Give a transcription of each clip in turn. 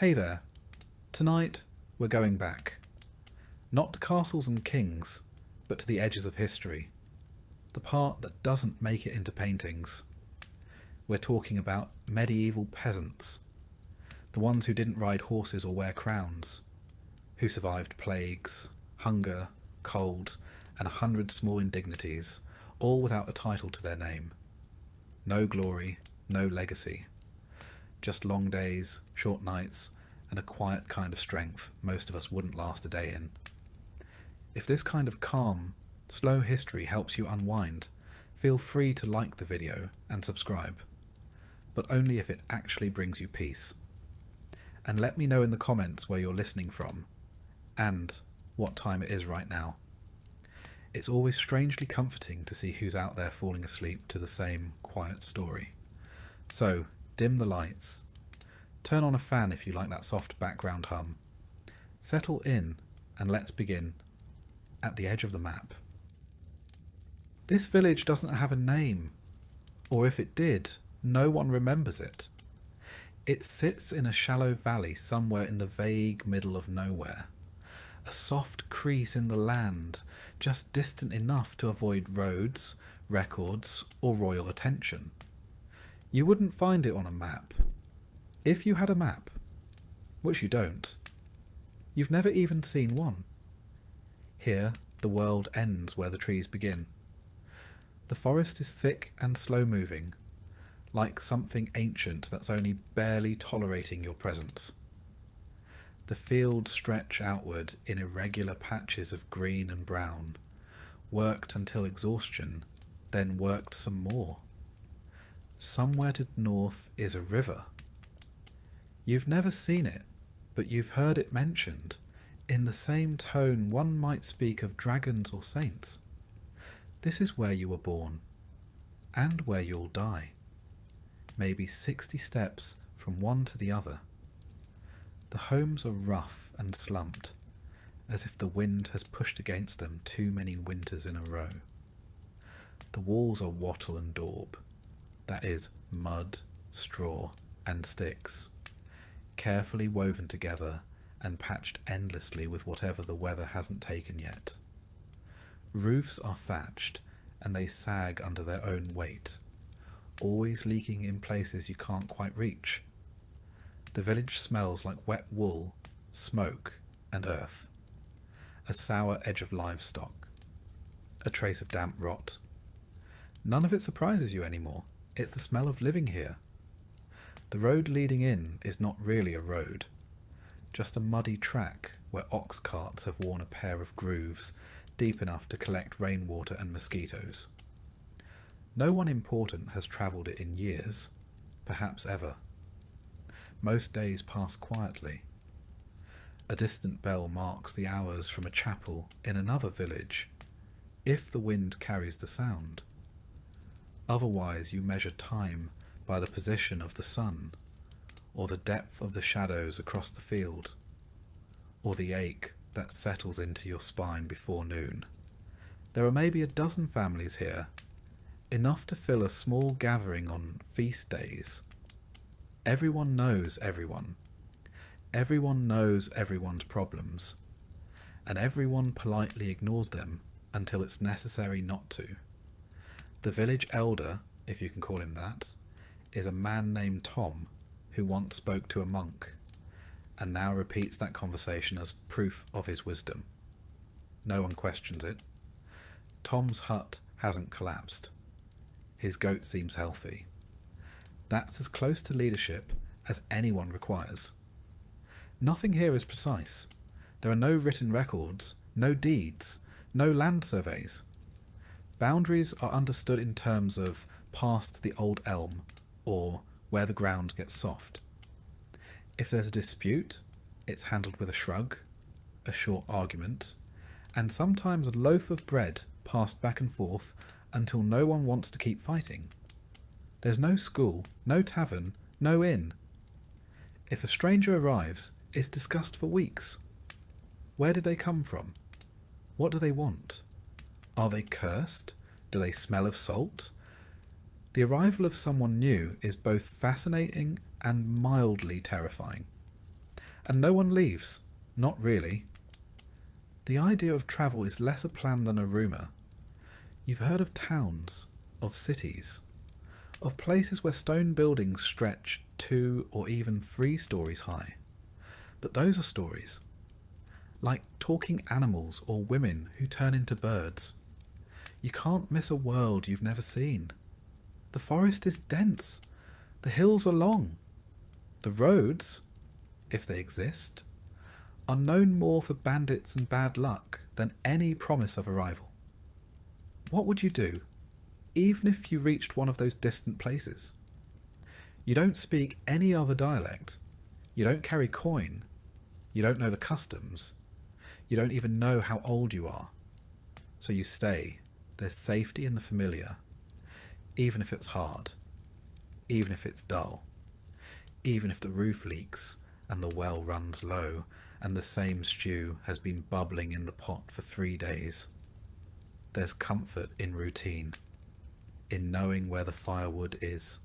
Hey there. Tonight we're going back. Not to castles and kings, but to the edges of history. The part that doesn't make it into paintings. We're talking about medieval peasants. The ones who didn't ride horses or wear crowns. Who survived plagues, hunger, cold, and 100 small indignities, all without a title to their name. No glory, no legacy. Just long days, short nights, and a quiet kind of strength most of us wouldn't last a day in. If this kind of calm, slow history helps you unwind, feel free to like the video and subscribe, but only if it actually brings you peace. And let me know in the comments where you're listening from, and what time it is right now. It's always strangely comforting to see who's out there falling asleep to the same quiet story. So, dim the lights. Turn on a fan if you like that soft background hum. Settle in and let's begin at the edge of the map. This village doesn't have a name, or if it did, no one remembers it. It sits in a shallow valley somewhere in the vague middle of nowhere. A soft crease in the land, just distant enough to avoid roads, records, or royal attention. You wouldn't find it on a map. If you had a map, which you don't, you've never even seen one. Here, the world ends where the trees begin. The forest is thick and slow-moving, like something ancient that's only barely tolerating your presence. The fields stretch outward in irregular patches of green and brown, worked until exhaustion, then worked some more. Somewhere to the north is a river. You've never seen it, but you've heard it mentioned, in the same tone one might speak of dragons or saints. This is where you were born, and where you'll die. Maybe 60 steps from one to the other. The homes are rough and slumped, as if the wind has pushed against them too many winters in a row. The walls are wattle and daub. That is, mud, straw, and sticks, carefully woven together and patched endlessly with whatever the weather hasn't taken yet. Roofs are thatched, and they sag under their own weight, always leaking in places you can't quite reach. The village smells like wet wool, smoke, and earth. A sour edge of livestock. A trace of damp rot. None of it surprises you anymore. It's the smell of living here. The road leading in is not really a road, just a muddy track where ox carts have worn a pair of grooves deep enough to collect rainwater and mosquitoes. No one important has travelled it in years, perhaps ever. Most days pass quietly. A distant bell marks the hours from a chapel in another village, if the wind carries the sound. Otherwise you measure time by the position of the sun, or the depth of the shadows across the field, or the ache that settles into your spine before noon. There are maybe a dozen families here, enough to fill a small gathering on feast days. Everyone knows everyone. Everyone knows everyone's problems, and everyone politely ignores them until it's necessary not to. The village elder, if you can call him that, is a man named Tom, who once spoke to a monk, and now repeats that conversation as proof of his wisdom. No one questions it. Tom's hut hasn't collapsed. His goat seems healthy. That's as close to leadership as anyone requires. Nothing here is precise. There are no written records, no deeds, no land surveys. Boundaries are understood in terms of past the old elm, or where the ground gets soft. If there's a dispute, it's handled with a shrug, a short argument, and sometimes a loaf of bread passed back and forth until no one wants to keep fighting. There's no school, no tavern, no inn. If a stranger arrives, it's discussed for weeks. Where did they come from? What do they want? Are they cursed? Do they smell of salt? The arrival of someone new is both fascinating and mildly terrifying. And no one leaves. Not really. The idea of travel is less a plan than a rumour. You've heard of towns, of cities, of places where stone buildings stretch 2 or even 3 stories high. But those are stories. Like talking animals or women who turn into birds. You can't miss a world you've never seen. The forest is dense. The hills are long. The roads, if they exist, are known more for bandits and bad luck than any promise of arrival. What would you do, even if you reached one of those distant places? You don't speak any other dialect. You don't carry coin. You don't know the customs. You don't even know how old you are. So you stay. There's safety in the familiar, even if it's hard, even if it's dull, even if the roof leaks and the well runs low and the same stew has been bubbling in the pot for 3 days. There's comfort in routine, in knowing where the firewood is,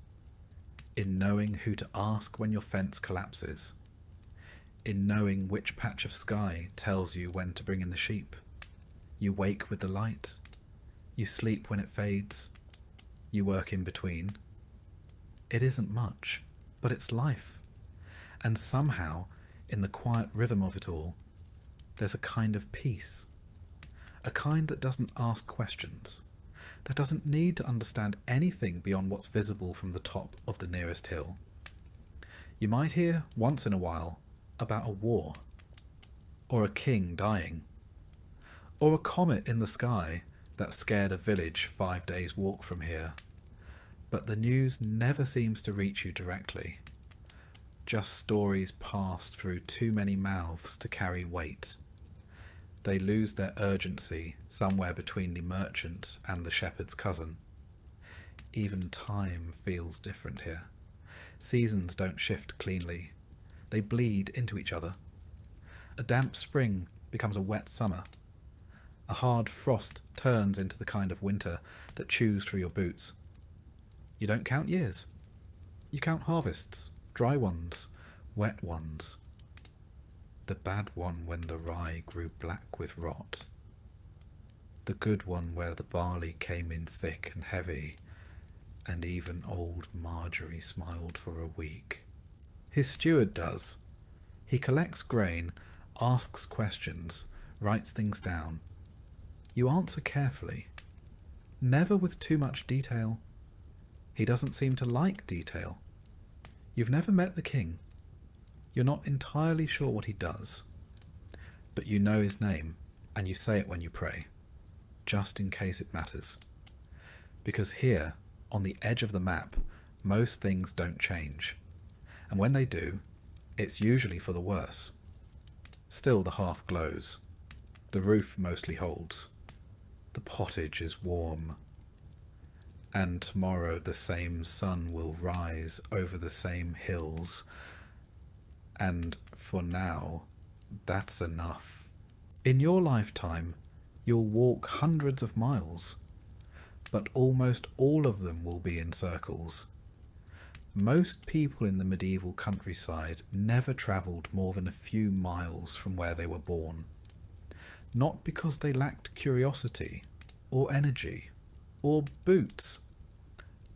in knowing who to ask when your fence collapses, in knowing which patch of sky tells you when to bring in the sheep. You wake with the light. You sleep when it fades. You work in between. It isn't much, but it's life. And somehow, in the quiet rhythm of it all, there's a kind of peace. A kind that doesn't ask questions, that doesn't need to understand anything beyond what's visible from the top of the nearest hill. You might hear, once in a while, about a war, or a king dying, or a comet in the sky that scared a village 5 days' walk from here. But the news never seems to reach you directly. Just stories passed through too many mouths to carry weight. They lose their urgency somewhere between the merchant and the shepherd's cousin. Even time feels different here. Seasons don't shift cleanly. They bleed into each other. A damp spring becomes a wet summer. A hard frost turns into the kind of winter that chews through your boots. You don't count years. You count harvests, dry ones, wet ones. The bad one when the rye grew black with rot. The good one where the barley came in thick and heavy, and even old Marjorie smiled for a week. His steward does. He collects grain, asks questions, writes things down. You answer carefully, never with too much detail. He doesn't seem to like detail. You've never met the king. You're not entirely sure what he does, but you know his name, and you say it when you pray, just in case it matters. Because here, on the edge of the map, most things don't change, and when they do, it's usually for the worse. Still the hearth glows. The roof mostly holds. The pottage is warm. And tomorrow the same sun will rise over the same hills. And for now, that's enough. In your lifetime, you'll walk hundreds of miles, but almost all of them will be in circles. Most people in the medieval countryside never travelled more than a few miles from where they were born. Not because they lacked curiosity, or energy, or boots,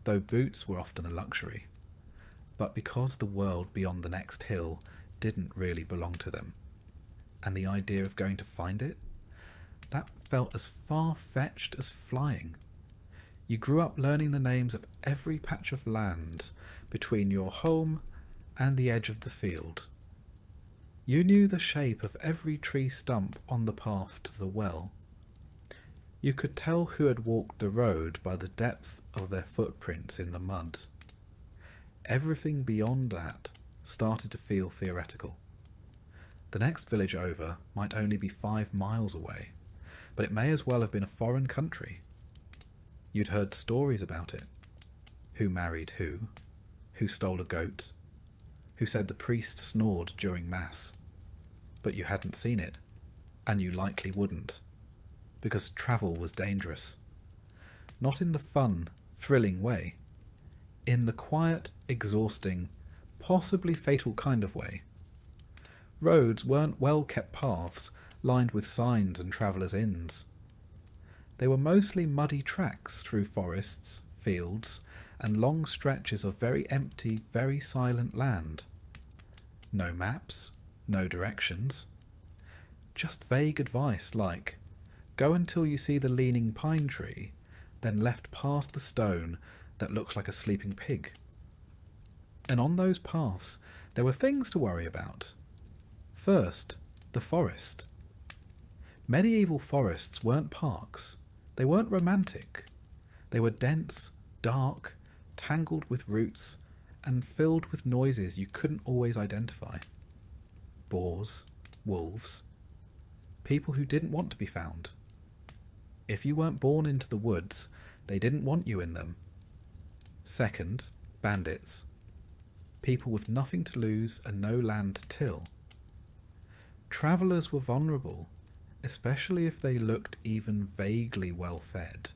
though boots were often a luxury, but because the world beyond the next hill didn't really belong to them, and the idea of going to find it, that felt as far-fetched as flying. You grew up learning the names of every patch of land between your home and the edge of the field. You knew the shape of every tree stump on the path to the well. You could tell who had walked the road by the depth of their footprints in the mud. Everything beyond that started to feel theoretical. The next village over might only be 5 miles away, but it may as well have been a foreign country. You'd heard stories about it. Who married who stole a goat, who said the priest snored during mass. But you hadn't seen it, and you likely wouldn't, because travel was dangerous. Not in the fun, thrilling way. In the quiet, exhausting, possibly fatal kind of way. Roads weren't well-kept paths lined with signs and travellers' inns. They were mostly muddy tracks through forests, fields, and long stretches of very empty, very silent land. No maps, no directions. Just vague advice like, go until you see the leaning pine tree, then left past the stone that looks like a sleeping pig. And on those paths there were things to worry about. First, the forest. Medieval forests weren't parks. They weren't romantic. They were dense, dark, tangled with roots, and filled with noises you couldn't always identify. Boars, wolves, people who didn't want to be found. If you weren't born into the woods, they didn't want you in them. Second, bandits. People with nothing to lose and no land to till. Travellers were vulnerable, especially if they looked even vaguely well fed.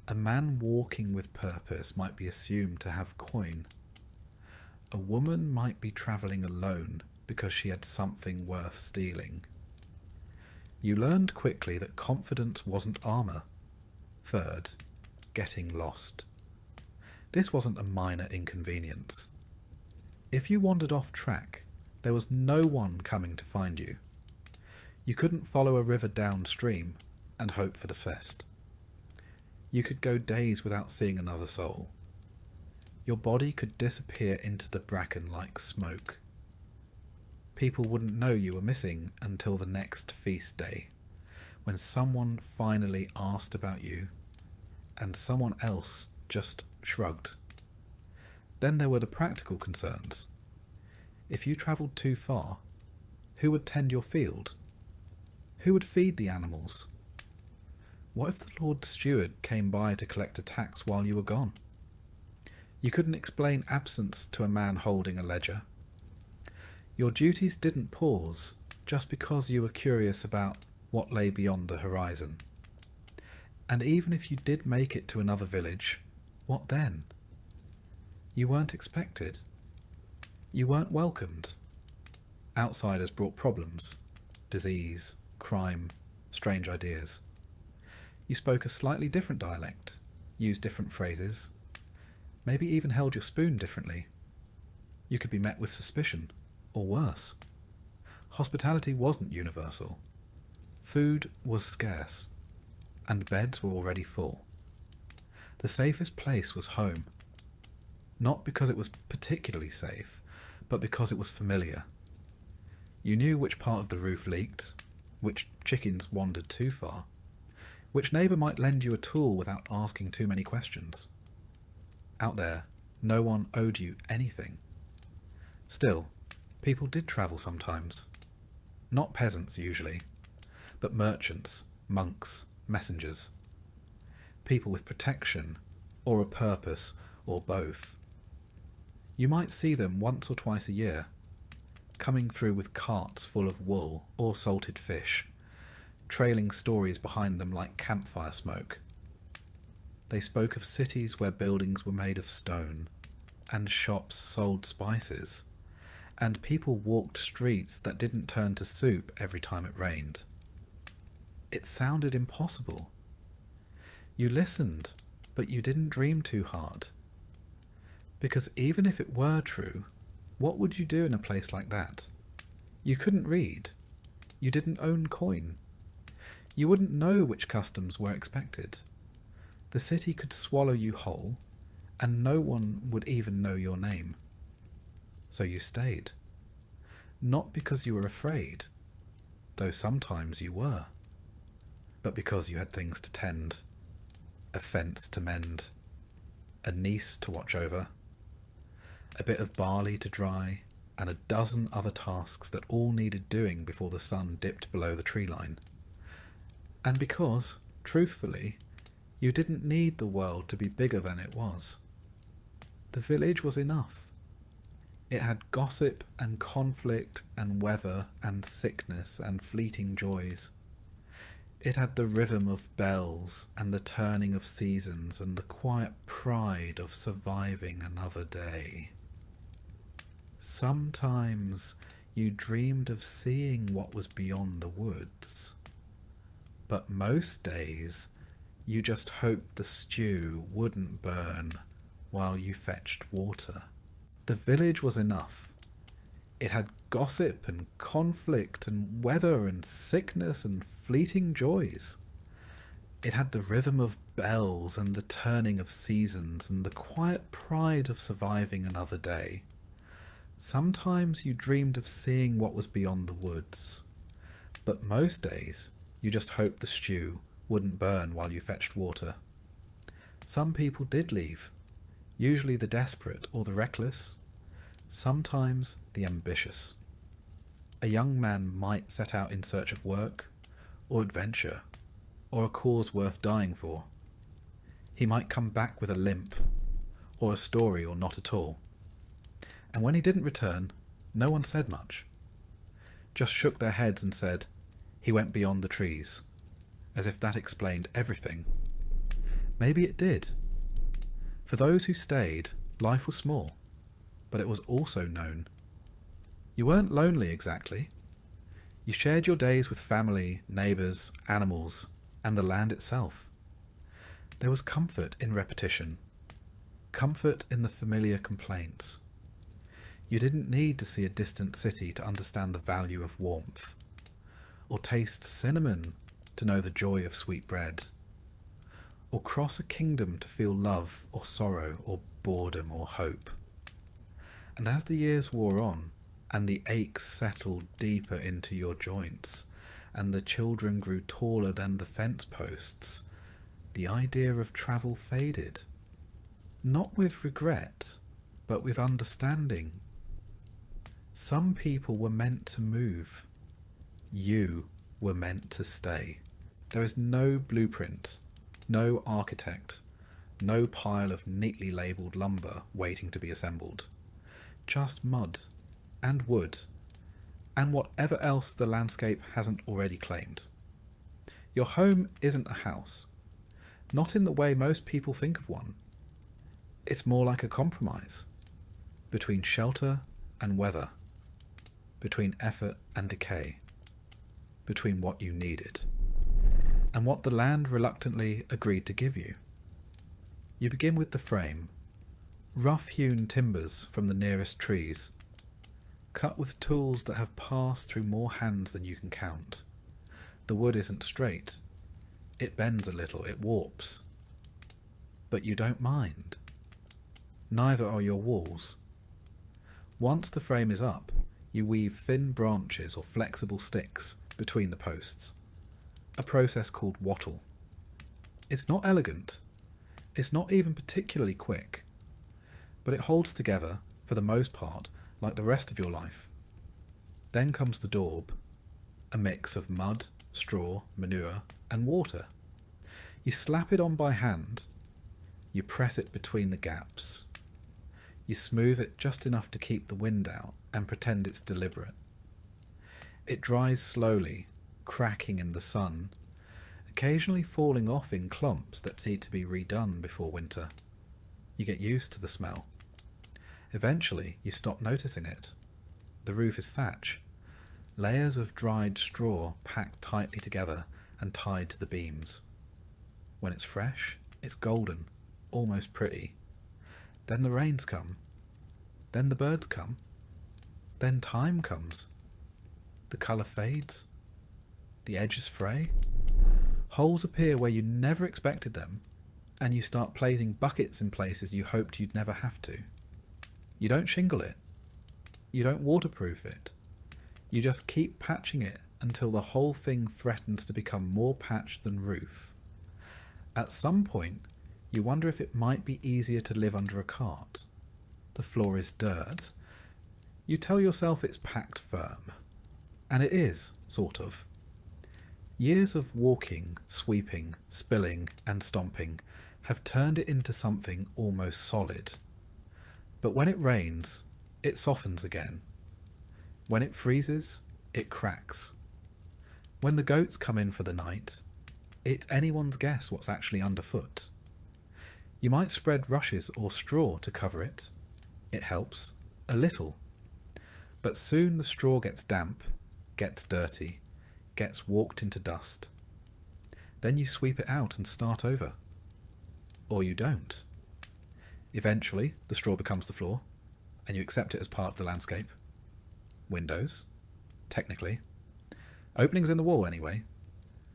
A man walking with purpose might be assumed to have coin. A woman might be travelling alone because she had something worth stealing. You learned quickly that confidence wasn't armour. Third, getting lost. This wasn't a minor inconvenience. If you wandered off track, there was no one coming to find you. You couldn't follow a river downstream and hope for the best. You could go days without seeing another soul. Your body could disappear into the bracken like smoke. People wouldn't know you were missing until the next feast day, when someone finally asked about you, and someone else just shrugged. Then there were the practical concerns. If you travelled too far, who would tend your field? Who would feed the animals? What if the Lord Steward came by to collect a tax while you were gone? You couldn't explain absence to a man holding a ledger. Your duties didn't pause just because you were curious about what lay beyond the horizon. And even if you did make it to another village, what then? You weren't expected. You weren't welcomed. Outsiders brought problems, disease, crime, strange ideas. You spoke a slightly different dialect, used different phrases, maybe even held your spoon differently. You could be met with suspicion, or worse. Hospitality wasn't universal. Food was scarce, and beds were already full. The safest place was home. Not because it was particularly safe, but because it was familiar. You knew which part of the roof leaked, which chickens wandered too far, which neighbour might lend you a tool without asking too many questions. Out there, no one owed you anything. Still, people did travel sometimes. Not peasants usually, but merchants, monks, messengers. People with protection, or a purpose, or both. You might see them once or twice a year, coming through with carts full of wool or salted fish, trailing stories behind them like campfire smoke. They spoke of cities where buildings were made of stone, and shops sold spices, and people walked streets that didn't turn to soup every time it rained. It sounded impossible. You listened, but you didn't dream too hard. Because even if it were true, what would you do in a place like that? You couldn't read. You didn't own coin. You wouldn't know which customs were expected. The city could swallow you whole, and no one would even know your name. So you stayed. Not because you were afraid, though sometimes you were, but because you had things to tend, a fence to mend, a niece to watch over, a bit of barley to dry, and a dozen other tasks that all needed doing before the sun dipped below the tree line. And because, truthfully, you didn't need the world to be bigger than it was. The village was enough. It had gossip and conflict and weather and sickness and fleeting joys. It had the rhythm of bells and the turning of seasons and the quiet pride of surviving another day. Sometimes you dreamed of seeing what was beyond the woods. But most days you just hoped the stew wouldn't burn while you fetched water. The village was enough. It had gossip and conflict and weather and sickness and fleeting joys. It had the rhythm of bells and the turning of seasons and the quiet pride of surviving another day. Sometimes you dreamed of seeing what was beyond the woods, but most days you just hoped the stew wouldn't burn while you fetched water. Some people did leave, usually the desperate or the reckless, sometimes the ambitious. A young man might set out in search of work, or adventure, or a cause worth dying for. He might come back with a limp, or a story, or not at all. And when he didn't return, no one said much. Just shook their heads and said, "He went beyond the trees," as if that explained everything. Maybe it did. For those who stayed, life was small, but it was also known. You weren't lonely exactly. You shared your days with family, neighbours, animals, and the land itself. There was comfort in repetition, comfort in the familiar complaints. You didn't need to see a distant city to understand the value of warmth, or taste cinnamon to know the joy of sweet bread, or cross a kingdom to feel love or sorrow or boredom or hope. And as the years wore on, and the aches settled deeper into your joints, and the children grew taller than the fence posts, the idea of travel faded. Not with regret, but with understanding. Some people were meant to move. You were meant to stay. There is no blueprint, no architect, no pile of neatly labelled lumber waiting to be assembled. Just mud and wood and whatever else the landscape hasn't already claimed. Your home isn't a house, not in the way most people think of one. It's more like a compromise between shelter and weather, between effort and decay, between what you needed and what the land reluctantly agreed to give you. You begin with the frame, rough-hewn timbers from the nearest trees, cut with tools that have passed through more hands than you can count. The wood isn't straight. It bends a little, it warps. But you don't mind. Neither are your walls. Once the frame is up, you weave thin branches or flexible sticks between the posts, a process called wattle. It's not elegant. It's not even particularly quick, but it holds together, for the most part, like the rest of your life. Then comes the daub, a mix of mud, straw, manure, and water. You slap it on by hand. You press it between the gaps. You smooth it just enough to keep the wind out and pretend it's deliberate. It dries slowly, cracking in the sun, occasionally falling off in clumps that need to be redone before winter. You get used to the smell. Eventually, you stop noticing it. The roof is thatch, layers of dried straw packed tightly together and tied to the beams. When it's fresh, it's golden, almost pretty. Then the rains come. Then the birds come. Then time comes. The colour fades. The edges fray. Holes appear where you never expected them, and you start placing buckets in places you hoped you'd never have to. You don't shingle it. You don't waterproof it. You just keep patching it until the whole thing threatens to become more patched than roof. At some point, you wonder if it might be easier to live under a cart. The floor is dirt. You tell yourself it's packed firm. And it is, sort of. Years of walking, sweeping, spilling, and stomping have turned it into something almost solid. But when it rains, it softens again. When it freezes, it cracks. When the goats come in for the night, it's anyone's guess what's actually underfoot. You might spread rushes or straw to cover it. It helps, a little. But soon the straw gets damp, gets dirty, gets walked into dust. Then you sweep it out and start over. Or you don't. Eventually, the straw becomes the floor, and you accept it as part of the landscape. Windows, technically. Openings in the wall, anyway.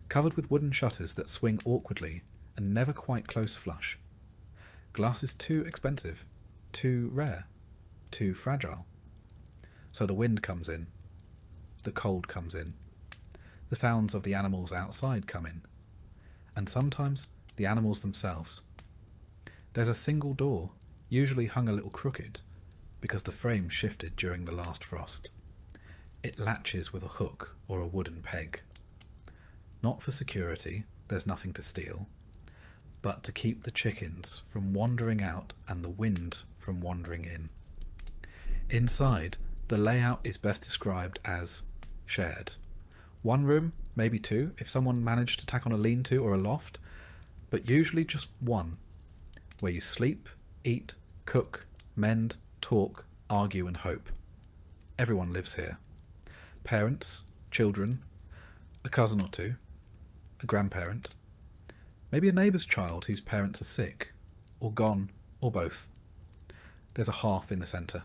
Covered with wooden shutters that swing awkwardly and never quite close flush. Glass is too expensive, too rare, too fragile. So the wind comes in. The cold comes in. The sounds of the animals outside come in. And sometimes the animals themselves. There's a single door, usually hung a little crooked, because the frame shifted during the last frost. It latches with a hook or a wooden peg. Not for security, there's nothing to steal, but to keep the chickens from wandering out and the wind from wandering in. Inside, the layout is best described as shared. One room, maybe two, if someone managed to tack on a lean-to or a loft, but usually just one, where you sleep, eat, cook, mend, talk, argue and hope. Everyone lives here. Parents, children, a cousin or two, a grandparent, maybe a neighbour's child whose parents are sick, or gone, or both. There's a hearth in the centre,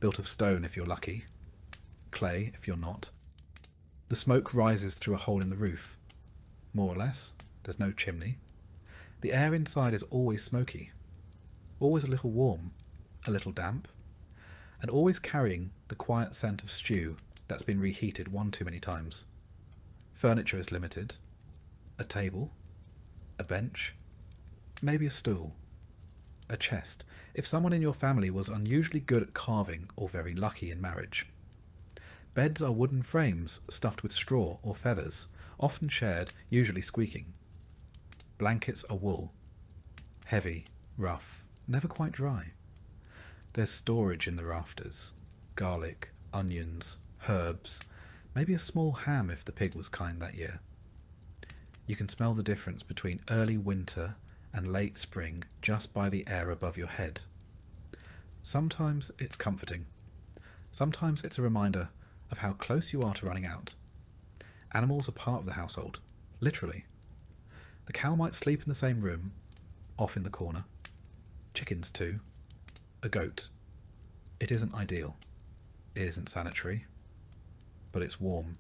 built of stone if you're lucky, clay if you're not. The smoke rises through a hole in the roof. More or less, there's no chimney. The air inside is always smoky, always a little warm, a little damp, and always carrying the quiet scent of stew that's been reheated one too many times. Furniture is limited. A table, a bench, maybe a stool, a chest, if someone in your family was unusually good at carving or very lucky in marriage. Beds are wooden frames stuffed with straw or feathers, often shared, usually squeaking. Blankets are wool, heavy, rough, never quite dry. There's storage in the rafters, garlic, onions, herbs, maybe a small ham if the pig was kind that year. You can smell the difference between early winter and late spring just by the air above your head. Sometimes it's comforting. Sometimes it's a reminder of how close you are to running out. Animals are part of the household, literally. The cow might sleep in the same room, off in the corner. Chickens too. A goat. It isn't ideal. It isn't sanitary. But it's warm.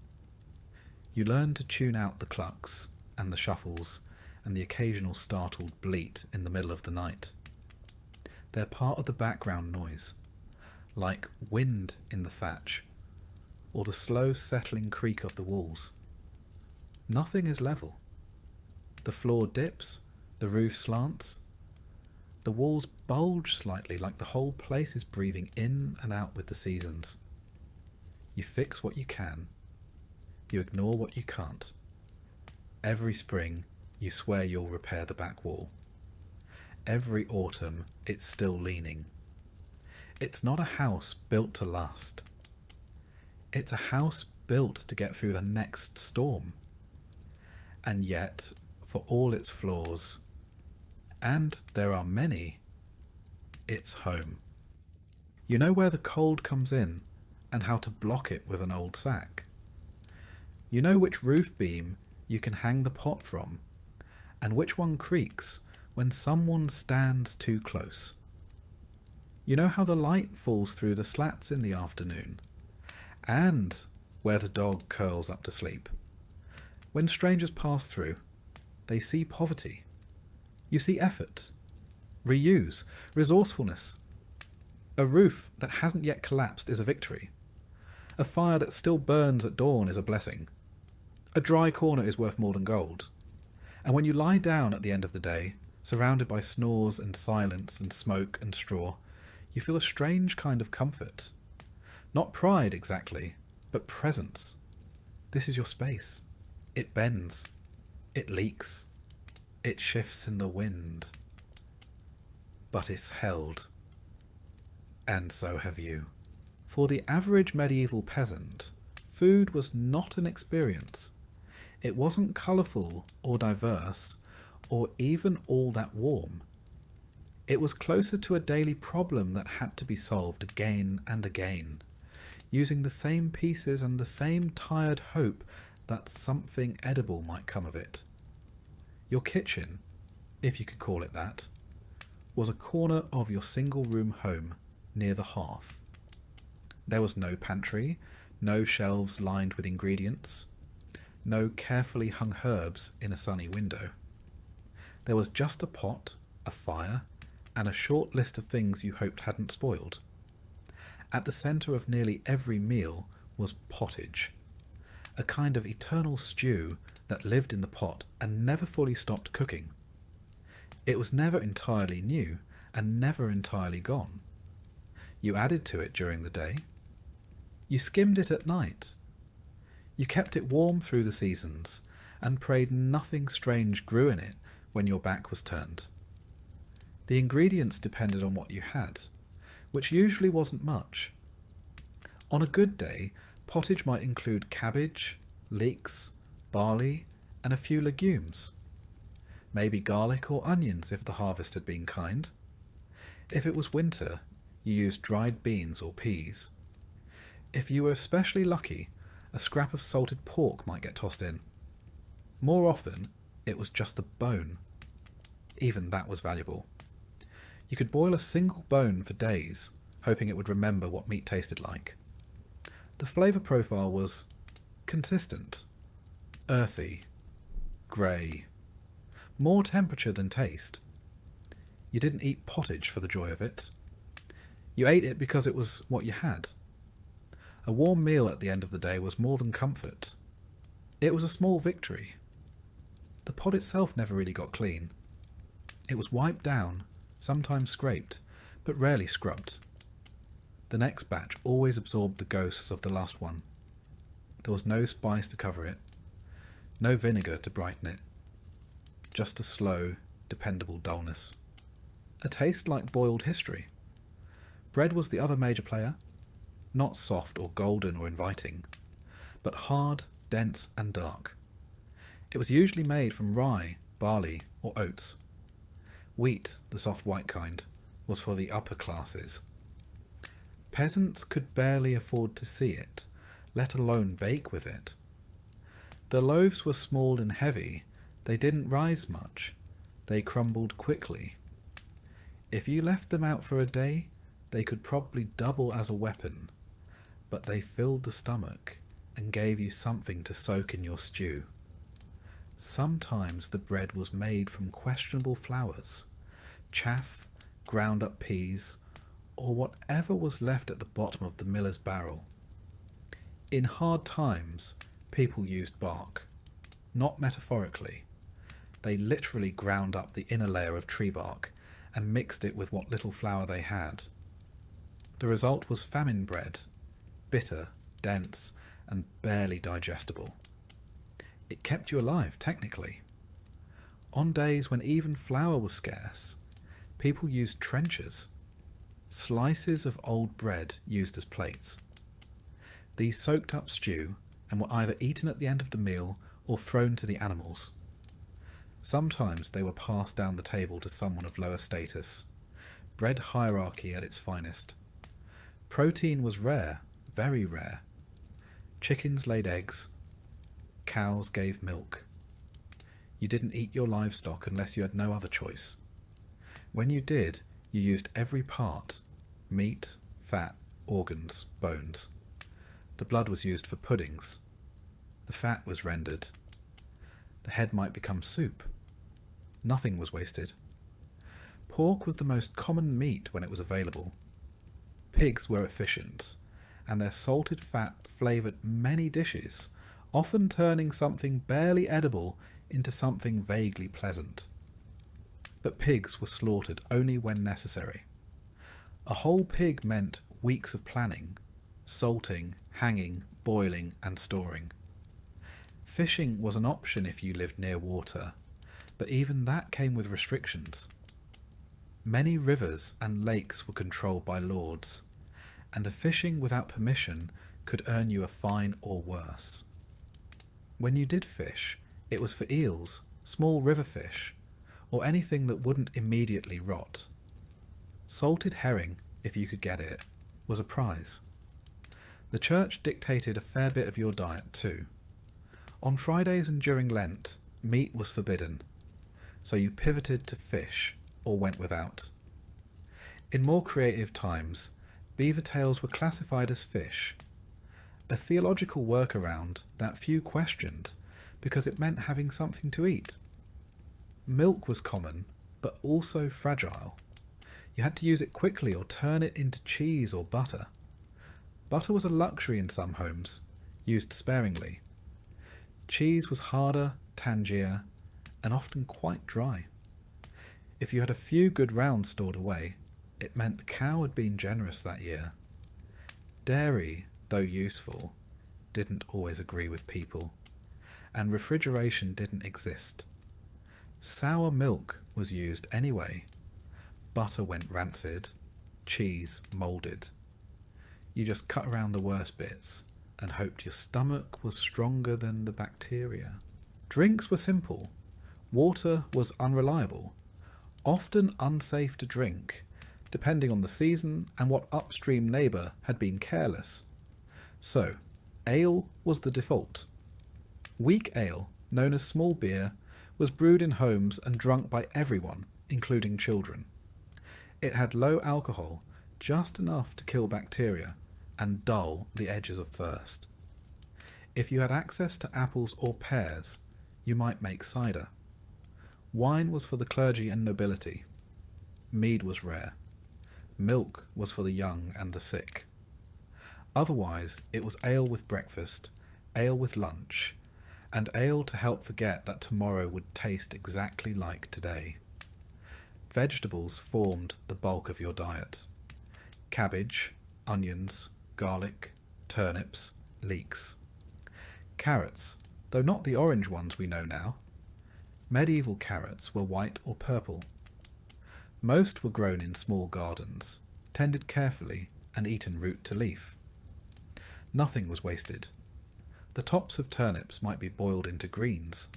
You learn to tune out the clucks and the shuffles and the occasional startled bleat in the middle of the night. They're part of the background noise, like wind in the thatch or the slow settling creak of the walls. Nothing is level. The floor dips, the roof slants, the walls bulge slightly like the whole place is breathing in and out with the seasons. You fix what you can. You ignore what you can't. Every spring, you swear you'll repair the back wall. Every autumn, it's still leaning. It's not a house built to last. It's a house built to get through the next storm. And yet, for all its flaws, and there are many, it's home. You know where the cold comes in and how to block it with an old sack. You know which roof beam you can hang the pot from, and which one creaks when someone stands too close. You know how the light falls through the slats in the afternoon, and where the dog curls up to sleep. When strangers pass through, they see poverty. You see effort, reuse, resourcefulness. A roof that hasn't yet collapsed is a victory. A fire that still burns at dawn is a blessing. A dry corner is worth more than gold. And when you lie down at the end of the day, surrounded by snores and silence and smoke and straw, you feel a strange kind of comfort. Not pride exactly, but presence. This is your space. It bends. It leaks. It shifts in the wind. But it's held. And so have you. For the average medieval peasant, food was not an experience. It wasn't colourful or diverse, or even all that warm. It was closer to a daily problem that had to be solved again and again. using the same pieces and the same tired hope that something edible might come of it. Your kitchen, if you could call it that, was a corner of your single-room home near the hearth. There was no pantry, no shelves lined with ingredients, no carefully hung herbs in a sunny window. There was just a pot, a fire, and a short list of things you hoped hadn't spoiled. At the centre of nearly every meal was pottage, a kind of eternal stew that lived in the pot and never fully stopped cooking. It was never entirely new and never entirely gone. You added to it during the day. You skimmed it at night. You kept it warm through the seasons and prayed nothing strange grew in it when your back was turned. The ingredients depended on what you had, which usually wasn't much. On a good day, pottage might include cabbage, leeks, barley, and a few legumes. Maybe garlic or onions if the harvest had been kind. If it was winter, you used dried beans or peas. If you were especially lucky, a scrap of salted pork might get tossed in. More often, it was just the bone. Even that was valuable. You could boil a single bone for days, hoping it would remember what meat tasted like. The flavour profile was consistent, earthy, grey, more temperature than taste. You didn't eat pottage for the joy of it. You ate it because it was what you had. A warm meal at the end of the day was more than comfort. It was a small victory. The pot itself never really got clean. It was wiped down, sometimes scraped, but rarely scrubbed. The next batch always absorbed the ghosts of the last one. There was no spice to cover it, no vinegar to brighten it. Just a slow, dependable dullness. A taste like boiled history. Bread was the other major player, not soft or golden or inviting, but hard, dense and dark. It was usually made from rye, barley or oats. Wheat, the soft white kind, was for the upper classes. Peasants could barely afford to see it, let alone bake with it. The loaves were small and heavy. They didn't rise much. They crumbled quickly. If you left them out for a day, they could probably double as a weapon, but they filled the stomach and gave you something to soak in your stew. Sometimes the bread was made from questionable flours, chaff, ground up peas, or whatever was left at the bottom of the miller's barrel. In hard times, people used bark, not metaphorically. They literally ground up the inner layer of tree bark and mixed it with what little flour they had. The result was famine bread, bitter, dense, and barely digestible. It kept you alive, technically. On days when even flour was scarce, people used trenchers, slices of old bread used as plates. These soaked up stew and were either eaten at the end of the meal or thrown to the animals. Sometimes they were passed down the table to someone of lower status. Bread hierarchy at its finest. Protein was rare, very rare. Chickens laid eggs. Cows gave milk. You didn't eat your livestock unless you had no other choice. When you did, you used every part: meat, fat, organs, bones. The blood was used for puddings. The fat was rendered. The head might become soup. Nothing was wasted. Pork was the most common meat when it was available. Pigs were efficient, and their salted fat flavoured many dishes, often turning something barely edible into something vaguely pleasant. But pigs were slaughtered only when necessary. A whole pig meant weeks of planning, salting, hanging, boiling, and storing. Fishing was an option if you lived near water, but even that came with restrictions. Many rivers and lakes were controlled by lords, and a fishing without permission could earn you a fine or worse. When you did fish, it was for eels, small river fish, or anything that wouldn't immediately rot. Salted herring, if you could get it, was a prize. The church dictated a fair bit of your diet too. On Fridays and during Lent, meat was forbidden, so you pivoted to fish or went without. In more creative times, beaver tails were classified as fish, a theological workaround that few questioned because it meant having something to eat. Milk was common, but also fragile. You had to use it quickly or turn it into cheese or butter. Butter was a luxury in some homes, used sparingly. Cheese was harder, tangier, and often quite dry. If you had a few good rounds stored away, it meant the cow had been generous that year. Dairy, though useful, didn't always agree with people, and refrigeration didn't exist. Sour milk was used anyway. Butter went rancid, cheese moulded. You just cut around the worst bits and hoped your stomach was stronger than the bacteria. Drinks were simple. Water was unreliable, often unsafe to drink, depending on the season and what upstream neighbour had been careless. So, ale was the default. Weak ale, known as small beer, was brewed in homes and drunk by everyone, including children. It had low alcohol, just enough to kill bacteria and dull the edges of thirst. If you had access to apples or pears, you might make cider. Wine was for the clergy and nobility. Mead was rare. Milk was for the young and the sick. Otherwise, it was ale with breakfast, ale with lunch, and ale to help forget that tomorrow would taste exactly like today. Vegetables formed the bulk of your diet. Cabbage, onions, garlic, turnips, leeks. Carrots, though not the orange ones we know now. Medieval carrots were white or purple. Most were grown in small gardens, tended carefully and eaten root to leaf. Nothing was wasted. The tops of turnips might be boiled into greens.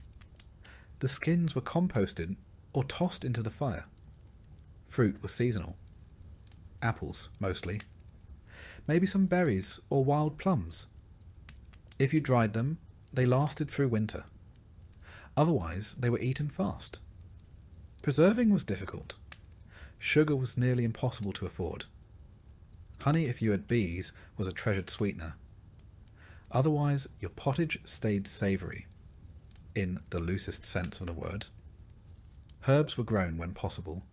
The skins were composted or tossed into the fire. Fruit was seasonal. Apples, mostly. Maybe some berries or wild plums. If you dried them, they lasted through winter. Otherwise, they were eaten fast. Preserving was difficult. Sugar was nearly impossible to afford. Honey, if you had bees, was a treasured sweetener. Otherwise, your pottage stayed savoury, in the loosest sense of the word. Herbs were grown when possible.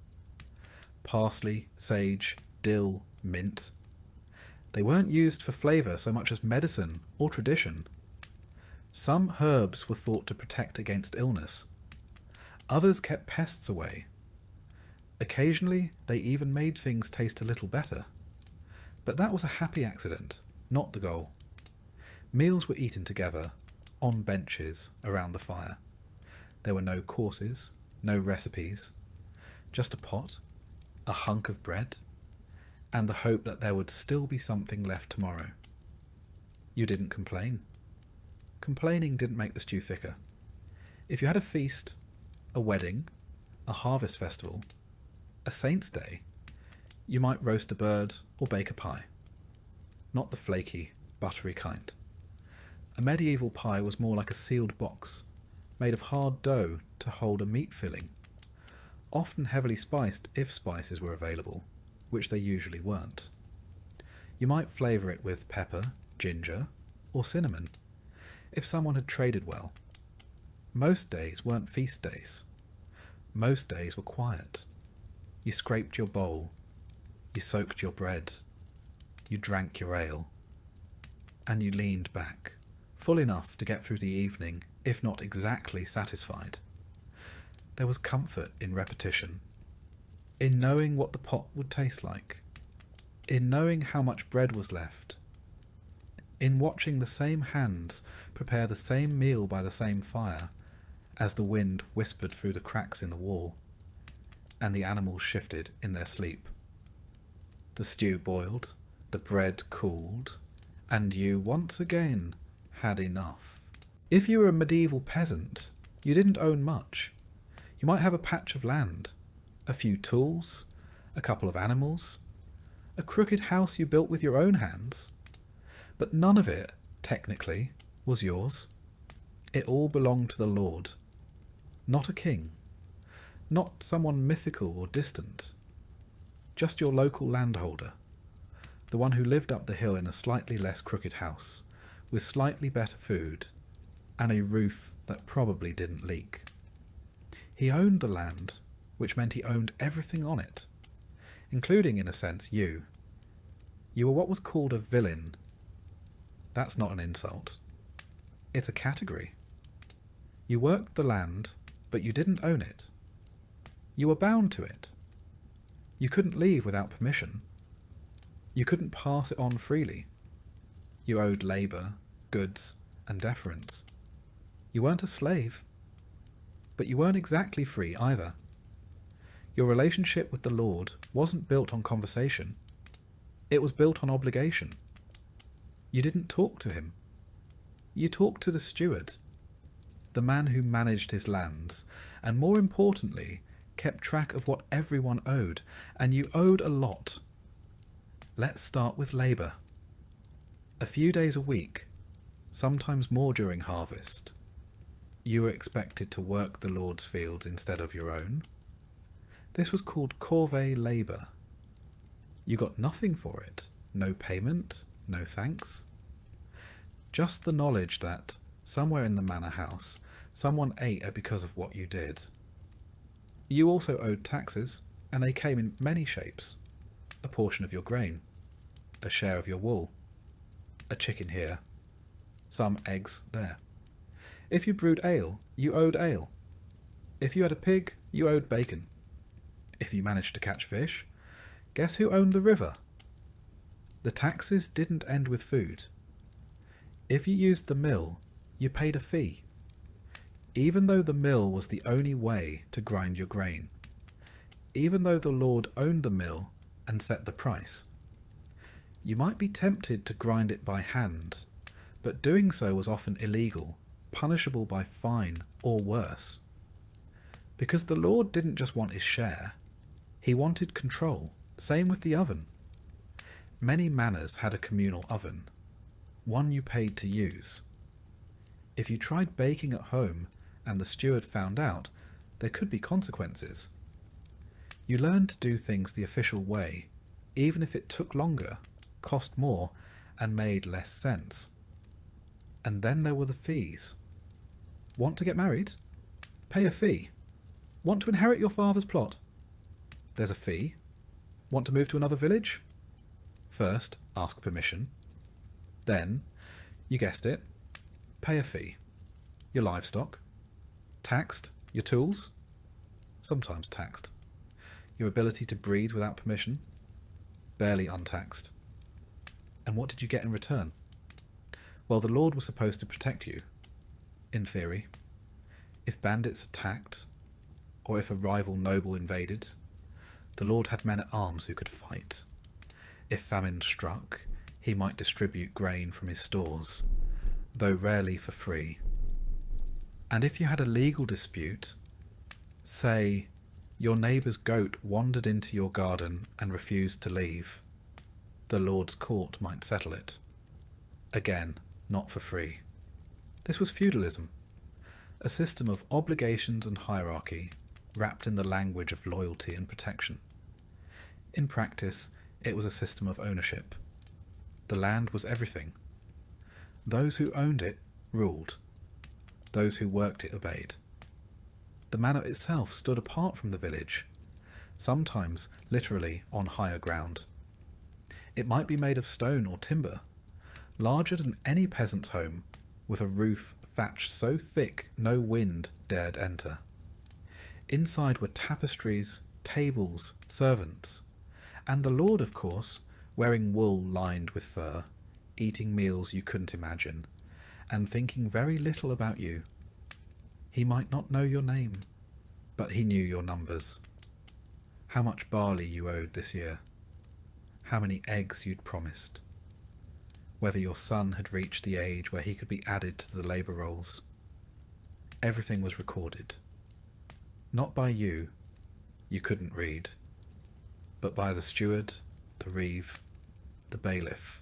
Parsley, sage, dill, mint. They weren't used for flavour so much as medicine or tradition. Some herbs were thought to protect against illness. Others kept pests away. Occasionally, they even made things taste a little better. But that was a happy accident, not the goal. Meals were eaten together, on benches, around the fire. There were no courses, no recipes, just a pot, a hunk of bread, and the hope that there would still be something left tomorrow. You didn't complain. Complaining didn't make the stew thicker. If you had a feast, a wedding, a harvest festival, a saint's day, you might roast a bird or bake a pie. Not the flaky, buttery kind. A medieval pie was more like a sealed box, made of hard dough to hold a meat filling, often heavily spiced if spices were available, which they usually weren't. You might flavour it with pepper, ginger, or cinnamon, if someone had traded well. Most days weren't feast days. Most days were quiet. You scraped your bowl, you soaked your bread, you drank your ale, and you leaned back, full enough to get through the evening, if not exactly satisfied. There was comfort in repetition, in knowing what the pot would taste like, in knowing how much bread was left, in watching the same hands prepare the same meal by the same fire as the wind whispered through the cracks in the wall, and the animals shifted in their sleep. The stew boiled, the bread cooled, and you once again had enough. If you were a medieval peasant, you didn't own much. You might have a patch of land, a few tools, a couple of animals, a crooked house you built with your own hands. But none of it, technically, was yours. It all belonged to the Lord, not a king, not someone mythical or distant, just your local landholder, the one who lived up the hill in a slightly less crooked house, with slightly better food, and a roof that probably didn't leak. He owned the land, which meant he owned everything on it, including, in a sense, you. You were what was called a villain. That's not an insult. It's a category. You worked the land, but you didn't own it. You were bound to it. You couldn't leave without permission. You couldn't pass it on freely. You owed labour, goods, and deference. You weren't a slave, but you weren't exactly free either. Your relationship with the Lord wasn't built on conversation. It was built on obligation. You didn't talk to him. You talked to the steward, the man who managed his lands, and more importantly, kept track of what everyone owed, and you owed a lot. Let's start with labour. A few days a week, sometimes more during harvest. You were expected to work the Lord's fields instead of your own. This was called corvée labour. You got nothing for it, no payment, no thanks. Just the knowledge that, somewhere in the manor house, someone ate because of what you did. You also owed taxes, and they came in many shapes. A portion of your grain, a share of your wool, a chicken here, some eggs there. If you brewed ale, you owed ale. If you had a pig, you owed bacon. If you managed to catch fish, guess who owned the river? The taxes didn't end with food. If you used the mill, you paid a fee, even though the mill was the only way to grind your grain, even though the Lord owned the mill and set the price. You might be tempted to grind it by hand, but doing so was often illegal, punishable by fine or worse. Because the Lord didn't just want his share, he wanted control. Same with the oven. Many manors had a communal oven, one you paid to use. If you tried baking at home and the steward found out, there could be consequences. You learned to do things the official way, even if it took longer, cost more, and made less sense. And then there were the fees. Want to get married? Pay a fee. Want to inherit your father's plot? There's a fee. Want to move to another village? First, ask permission. Then, you guessed it, pay a fee. Your livestock. Taxed. Your tools. Sometimes taxed. Your ability to breed without permission. Barely untaxed. And what did you get in return? Well, the Lord was supposed to protect you, in theory. If bandits attacked, or if a rival noble invaded, the Lord had men at arms who could fight. If famine struck, he might distribute grain from his stores, though rarely for free. And if you had a legal dispute, say, your neighbour's goat wandered into your garden and refused to leave, the Lord's court might settle it. Again, not for free. This was feudalism, a system of obligations and hierarchy wrapped in the language of loyalty and protection. In practice, it was a system of ownership. The land was everything. Those who owned it ruled. Those who worked it obeyed. The manor itself stood apart from the village, sometimes literally on higher ground. It might be made of stone or timber, larger than any peasant's home, with a roof thatched so thick no wind dared enter. Inside were tapestries, tables, servants, and the Lord, of course, wearing wool lined with fur, eating meals you couldn't imagine, and thinking very little about you. He might not know your name, but he knew your numbers. How much barley you owed this year. How many eggs you'd promised. Whether your son had reached the age where he could be added to the labour rolls. Everything was recorded. Not by you couldn't read, but by the steward, the reeve, the bailiff.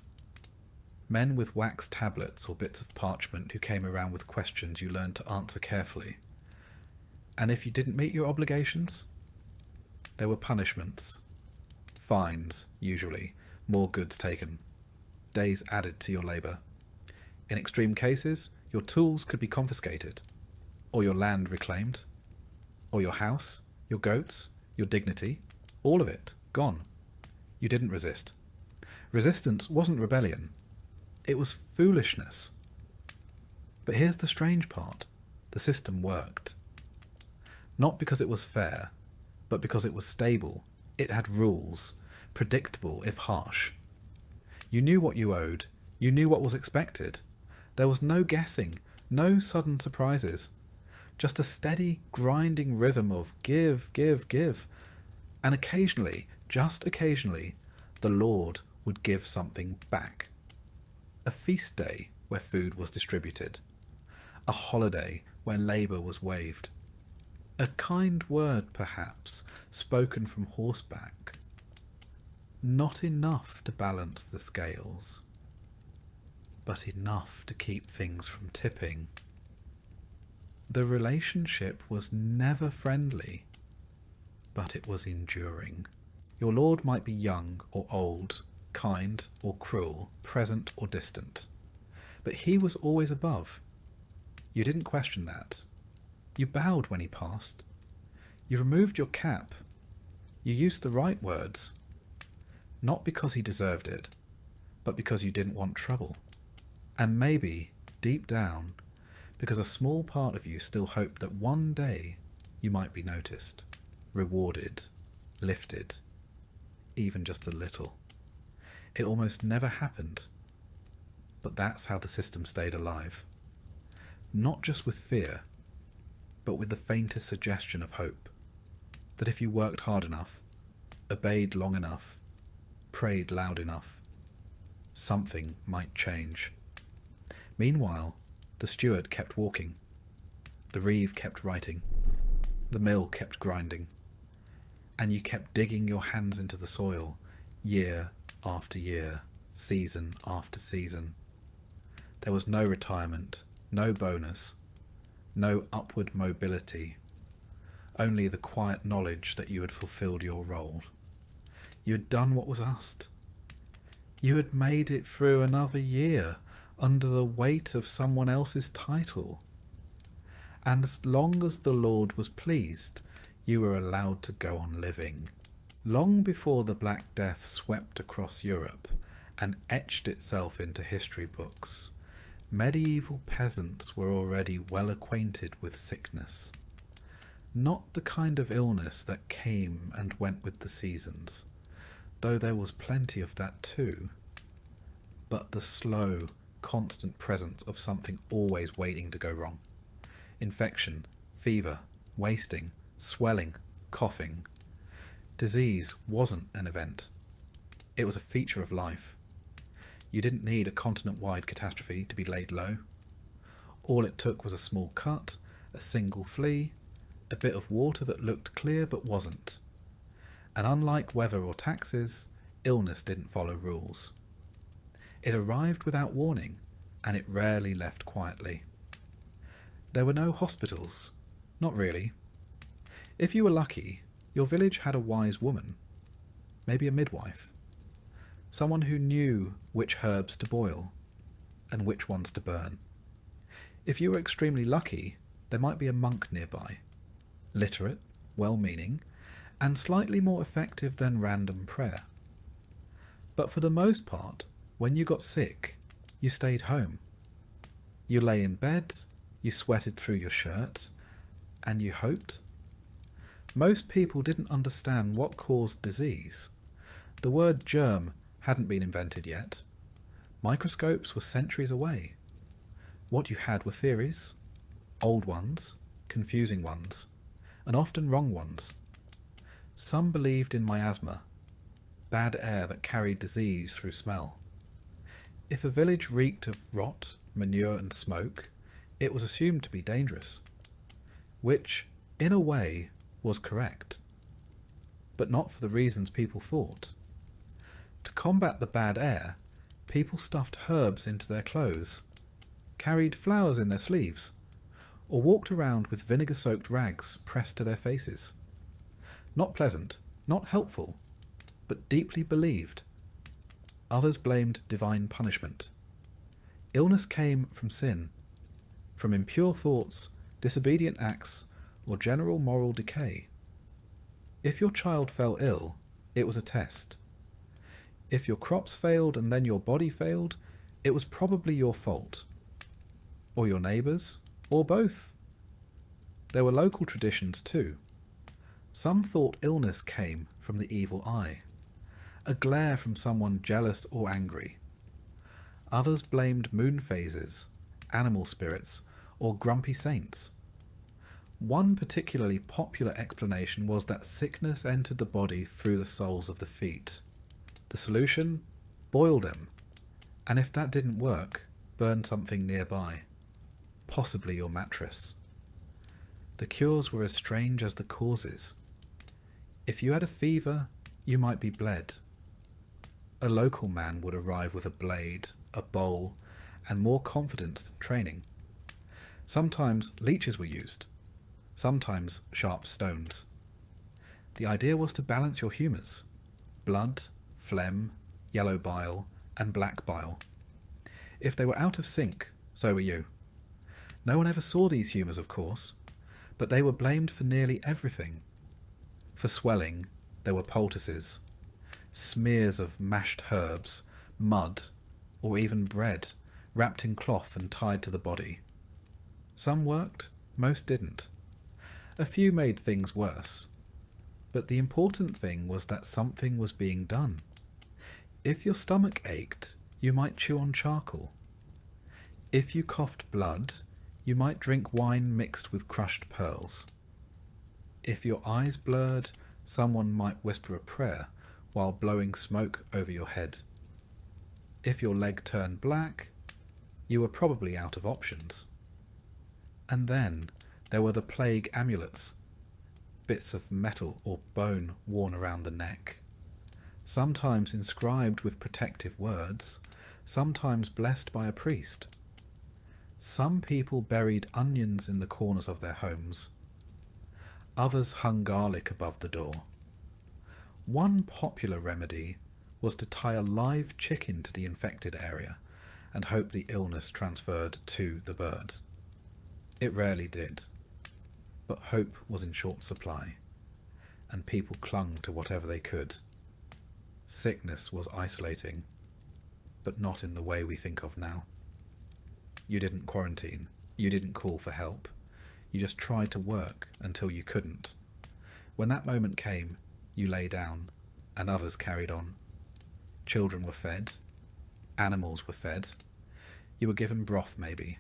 Men with wax tablets or bits of parchment who came around with questions you learned to answer carefully. And if you didn't meet your obligations, there were punishments. Fines, usually, more goods taken, days added to your labour. In extreme cases, your tools could be confiscated, or your land reclaimed, or your house, your goats, your dignity, all of it, gone. You didn't resist. Resistance wasn't rebellion. It was foolishness. But here's the strange part. The system worked. Not because it was fair, but because it was stable. It had rules, predictable if harsh. You knew what you owed. You knew what was expected. There was no guessing, no sudden surprises. Just a steady, grinding rhythm of give, give, give. And occasionally, just occasionally, the Lord would give something back. A feast day where food was distributed. A holiday where labour was waived. A kind word, perhaps, spoken from horseback. Not enough to balance the scales, but enough to keep things from tipping. The relationship was never friendly, but it was enduring. Your lord might be young or old, kind or cruel, present or distant, but he was always above. You didn't question that. You bowed when he passed. You removed your cap. You used the right words, not because he deserved it, but because you didn't want trouble. And maybe, deep down, because a small part of you still hoped that one day you might be noticed, rewarded, lifted, even just a little. It almost never happened, but that's how the system stayed alive. Not just with fear, but with the faintest suggestion of hope, that if you worked hard enough, obeyed long enough, prayed loud enough, something might change. Meanwhile, the steward kept walking, the reeve kept writing, the mill kept grinding, and you kept digging your hands into the soil, year after year, season after season. There was no retirement, no bonus, no upward mobility, only the quiet knowledge that you had fulfilled your role. You had done what was asked. You had made it through another year under the weight of someone else's title. And as long as the Lord was pleased, you were allowed to go on living. Long before the Black Death swept across Europe and etched itself into history books, medieval peasants were already well acquainted with sickness. Not the kind of illness that came and went with the seasons, though there was plenty of that too, but the slow, constant presence of something always waiting to go wrong. Infection, fever, wasting, swelling, coughing. Disease wasn't an event. It was a feature of life. You didn't need a continent-wide catastrophe to be laid low. All it took was a small cut, a single flea, a bit of water that looked clear but wasn't. And unlike weather or taxes, illness didn't follow rules. It arrived without warning, and it rarely left quietly. There were no hospitals. Not really. If you were lucky, your village had a wise woman, maybe a midwife, someone who knew which herbs to boil and which ones to burn. If you were extremely lucky, there might be a monk nearby, literate, well-meaning, and slightly more effective than random prayer. But for the most part, when you got sick, you stayed home. You lay in bed, you sweated through your shirt, and you hoped. Most people didn't understand what caused disease. The word germ hadn't been invented yet. Microscopes were centuries away. What you had were theories, old ones, confusing ones, and often wrong ones. Some believed in miasma, bad air that carried disease through smell. If a village reeked of rot, manure and smoke, it was assumed to be dangerous, which, in a way, was correct, but not for the reasons people thought. To combat the bad air, People stuffed herbs into their clothes, carried flowers in their sleeves, or walked around with vinegar-soaked rags pressed to their faces. Not pleasant, not helpful, but deeply believed. Others blamed divine punishment. Illness came from sin, from impure thoughts, disobedient acts, or general moral decay. If your child fell ill, it was a test. If your crops failed and then your body failed, it was probably your fault. Or your neighbours, or both. There were local traditions too. Some thought illness came from the evil eye, a glare from someone jealous or angry. Others blamed moon phases, animal spirits, or grumpy saints. One particularly popular explanation was that sickness entered the body through the soles of the feet. The solution? Boil them. And if that didn't work, burn something nearby. Possibly your mattress. The cures were as strange as the causes. If you had a fever, you might be bled. A local man would arrive with a blade, a bowl, and more confidence than training. Sometimes leeches were used, sometimes sharp stones. The idea was to balance your humours: blood, phlegm, yellow bile, and black bile. If they were out of sync, so were you. No one ever saw these humours, of course, but they were blamed for nearly everything. For swelling, there were poultices, smears of mashed herbs, mud, or even bread, wrapped in cloth and tied to the body. Some worked, most didn't. A few made things worse. But the important thing was that something was being done. If your stomach ached, you might chew on charcoal. If you coughed blood, you might drink wine mixed with crushed pearls. If your eyes blurred, someone might whisper a prayer while blowing smoke over your head. If your leg turned black, you were probably out of options. And then there were the plague amulets, bits of metal or bone worn around the neck, sometimes inscribed with protective words, sometimes blessed by a priest. Some people buried onions in the corners of their homes. Others hung garlic above the door. One popular remedy was to tie a live chicken to the infected area and hope the illness transferred to the bird. It rarely did, but hope was in short supply, and people clung to whatever they could. Sickness was isolating, but not in the way we think of now. You didn't quarantine, you didn't call for help, you just tried to work until you couldn't. When that moment came, you lay down, and others carried on. Children were fed, animals were fed, you were given broth maybe,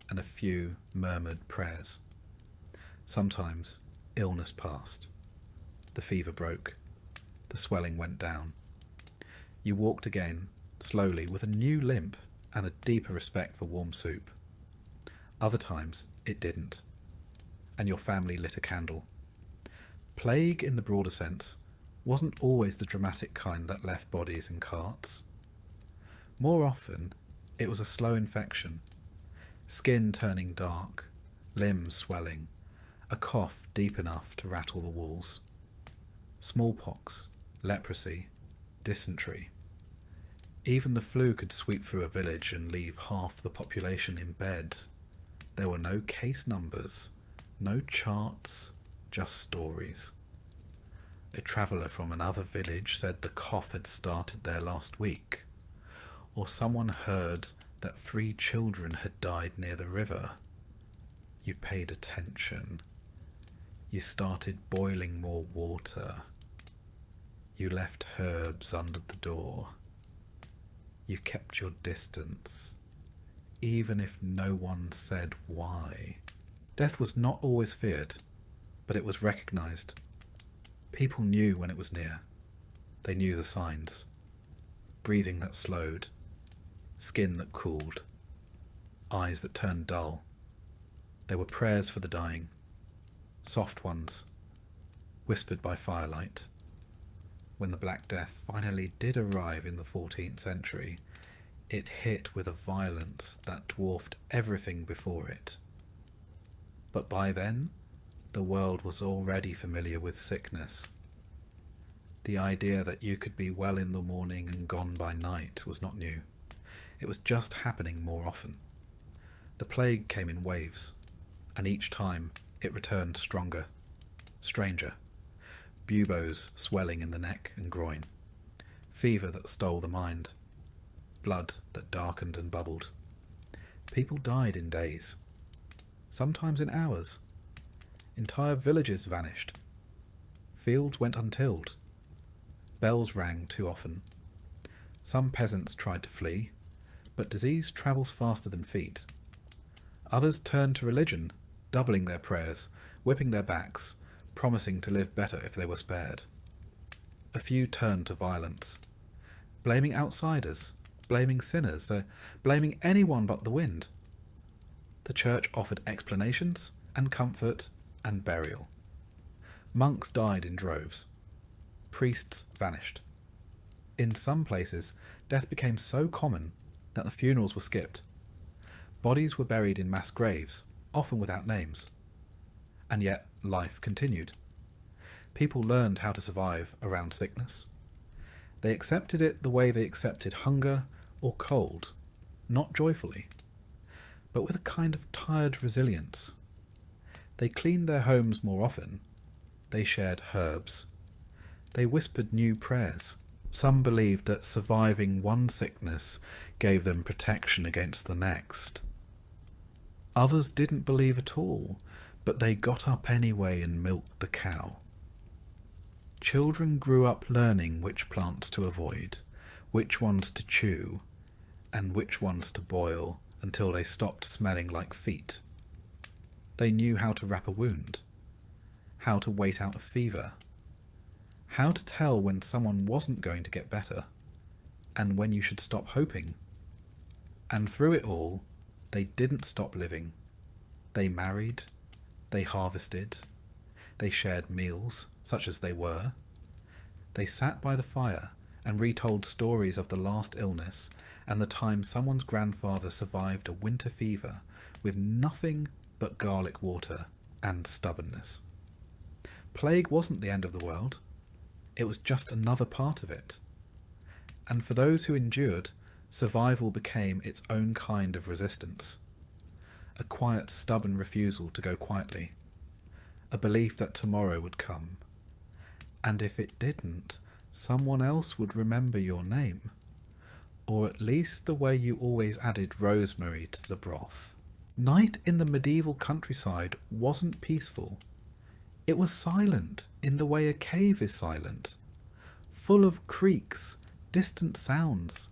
and a few murmured prayers. Sometimes illness passed. The fever broke. The swelling went down. You walked again, slowly, with a new limp and a deeper respect for warm soup. Other times it didn't, and your family lit a candle. Plague, in the broader sense, wasn't always the dramatic kind that left bodies in carts. More often, it was a slow infection, skin turning dark, limbs swelling, a cough deep enough to rattle the walls. Smallpox, leprosy, dysentery. Even the flu could sweep through a village and leave half the population in bed. There were no case numbers, no charts, just stories. A traveller from another village said the cough had started there last week, or someone heard that 3 children had died near the river. You paid attention. You started boiling more water. You left herbs under the door. You kept your distance, even if no one said why. Death was not always feared, but it was recognised. People knew when it was near. They knew the signs. Breathing that slowed, skin that cooled, eyes that turned dull. There were prayers for the dying, soft ones, whispered by firelight. When the Black Death finally did arrive in the 14th century, It hit with a violence that dwarfed everything before it. But by then, the world was already familiar with sickness. The idea that you could be well in the morning and gone by night was not new. It was just happening more often. The plague came in waves, and each time it returned stronger, stranger. Buboes swelling in the neck and groin. Fever that stole the mind. Blood that darkened and bubbled. People died in days, sometimes in hours. Entire villages vanished. Fields went untilled. Bells rang too often. Some peasants tried to flee, but disease travels faster than feet. Others turned to religion, doubling their prayers, whipping their backs, promising to live better if they were spared. A few turned to violence, blaming outsiders, blaming sinners, blaming anyone but the wind. The church offered explanations and comfort and burial. Monks died in droves. Priests vanished. In some places, death became so common that the funerals were skipped. Bodies were buried in mass graves, often without names. And yet, life continued. People learned how to survive around sickness. They accepted it the way they accepted hunger or cold, not joyfully, but with a kind of tired resilience. They cleaned their homes more often. They shared herbs. They whispered new prayers. Some believed that surviving one sickness gave them protection against the next. Others didn't believe at all, but they got up anyway and milked the cow. Children grew up learning which plants to avoid, which ones to chew, and which ones to boil until they stopped smelling like feet. They knew how to wrap a wound, how to wait out a fever, how to tell when someone wasn't going to get better, and when you should stop hoping. And through it all, they didn't stop living. They married, they harvested, they shared meals, such as they were. They sat by the fire and retold stories of the last illness and the time someone's grandfather survived a winter fever with nothing but garlic water and stubbornness. Plague wasn't the end of the world. It was just another part of it. And for those who endured, survival became its own kind of resistance. A quiet, stubborn refusal to go quietly. A belief that tomorrow would come. And if it didn't, someone else would remember your name. Or at least the way you always added rosemary to the broth. Night in the medieval countryside wasn't peaceful. It was silent in the way a cave is silent. Full of creaks, distant sounds,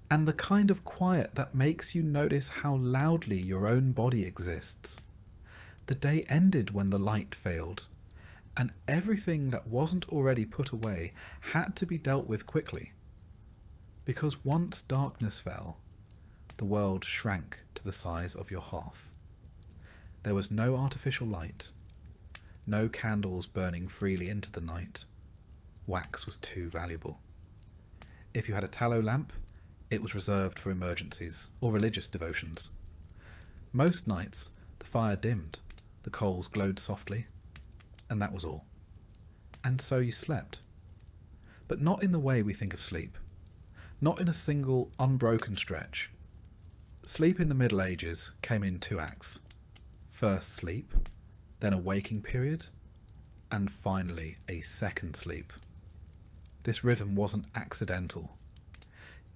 and the kind of quiet that makes you notice how loudly your own body exists. The day ended when the light failed, and everything that wasn't already put away had to be dealt with quickly. Because once darkness fell, the world shrank to the size of your hearth. There was no artificial light, no candles burning freely into the night. Wax was too valuable. If you had a tallow lamp, it was reserved for emergencies or religious devotions. Most nights, the fire dimmed, the coals glowed softly, and that was all. And so you slept. But not in the way we think of sleep. Not in a single, unbroken stretch. Sleep in the Middle Ages came in 2 acts. First sleep, then a waking period, and finally a second sleep. This rhythm wasn't accidental.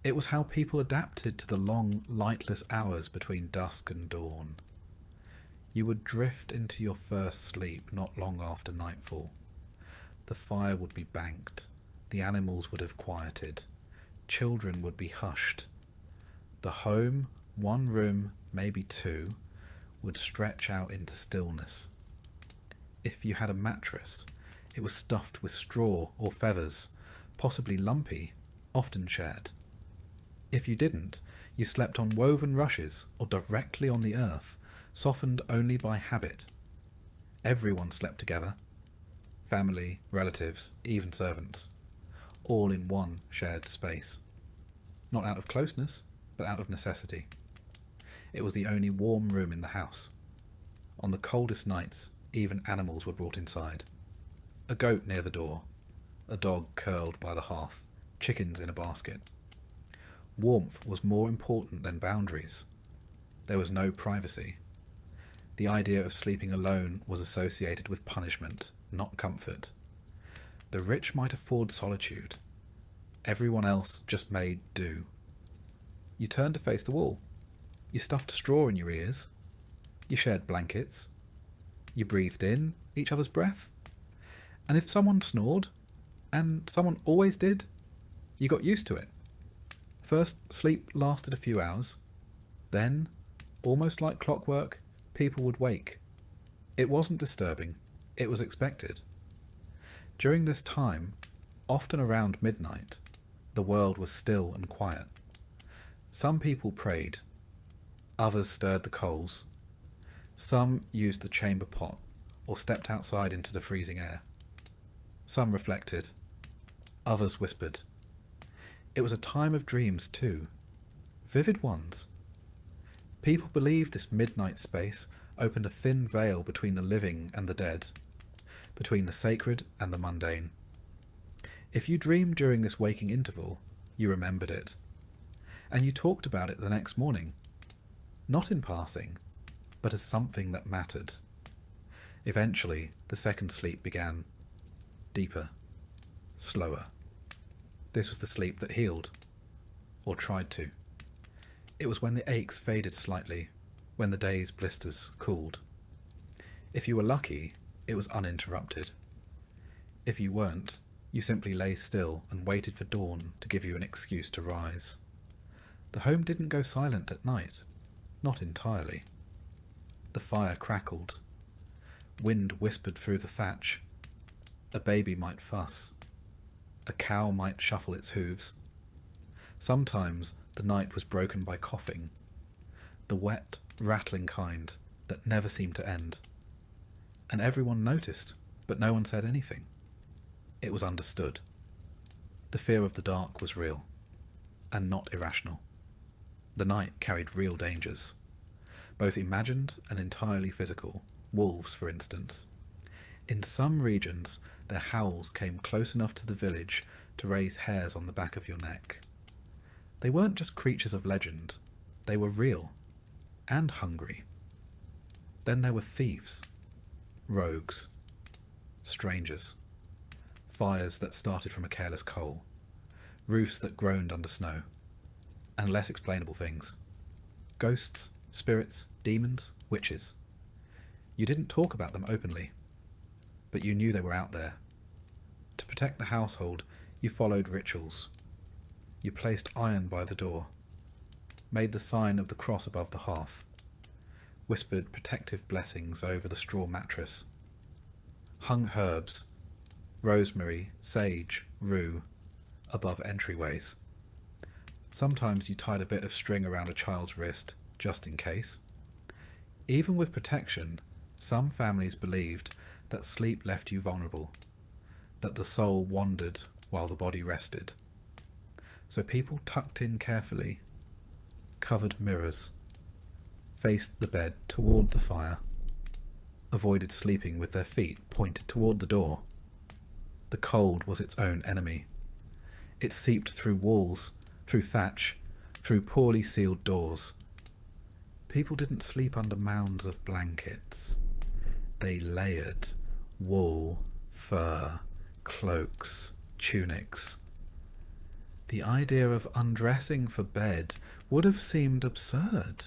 It was how people adapted to the long, lightless hours between dusk and dawn. You would drift into your first sleep not long after nightfall. The fire would be banked, the animals would have quieted, children would be hushed. The home, 1 room, maybe 2, would stretch out into stillness. If you had a mattress, it was stuffed with straw or feathers, possibly lumpy, often shared. If you didn't, you slept on woven rushes or directly on the earth, softened only by habit. Everyone slept together. Family, relatives, even servants. All in one shared space. Not out of closeness, but out of necessity. It was the only warm room in the house. On the coldest nights, even animals were brought inside. A goat near the door, a dog curled by the hearth, chickens in a basket. Warmth was more important than boundaries. There was no privacy. The idea of sleeping alone was associated with punishment, not comfort. The rich might afford solitude. Everyone else just made do. You turned to face the wall. You stuffed straw in your ears. You shared blankets. You breathed in each other's breath. And if someone snored, and someone always did, you got used to it. First, sleep lasted a few hours. Then, almost like clockwork, people would wake. It wasn't disturbing. It was expected. During this time, often around midnight, the world was still and quiet. Some people prayed. Others stirred the coals. Some used the chamber pot or stepped outside into the freezing air. Some reflected. Others whispered. It was a time of dreams too. Vivid ones. People believed this midnight space opened a thin veil between the living and the dead, between the sacred and the mundane. If you dreamed during this waking interval, you remembered it. And you talked about it the next morning. Not in passing, but as something that mattered. Eventually, the second sleep began. Deeper. Slower. This was the sleep that healed. Or tried to. It was when the aches faded slightly, when the day's blisters cooled. If you were lucky, it was uninterrupted. If you weren't, you simply lay still and waited for dawn to give you an excuse to rise. The home didn't go silent at night. Not entirely. The fire crackled. Wind whispered through the thatch. A baby might fuss. A cow might shuffle its hooves. Sometimes the night was broken by coughing, the wet, rattling kind that never seemed to end. And everyone noticed, but no one said anything. It was understood. The fear of the dark was real, and not irrational. The night carried real dangers, both imagined and entirely physical. Wolves, for instance. In some regions, their howls came close enough to the village to raise hairs on the back of your neck. They weren't just creatures of legend, they were real, and hungry. Then there were thieves, rogues, strangers, fires that started from a careless coal, roofs that groaned under snow, and less explainable things. Ghosts, spirits, demons, witches. You didn't talk about them openly, but you knew they were out there. To protect the household, you followed rituals. You placed iron by the door, made the sign of the cross above the hearth, whispered protective blessings over the straw mattress, hung herbs, rosemary, sage, rue, above entryways. Sometimes you tied a bit of string around a child's wrist, just in case. Even with protection, some families believed that sleep left you vulnerable, that the soul wandered while the body rested. So people tucked in carefully, covered mirrors, faced the bed toward the fire, avoided sleeping with their feet pointed toward the door. The cold was its own enemy. It seeped through walls, through thatch, through poorly sealed doors. People didn't sleep under mounds of blankets. They layered wool, fur, cloaks, tunics. The idea of undressing for bed would have seemed absurd.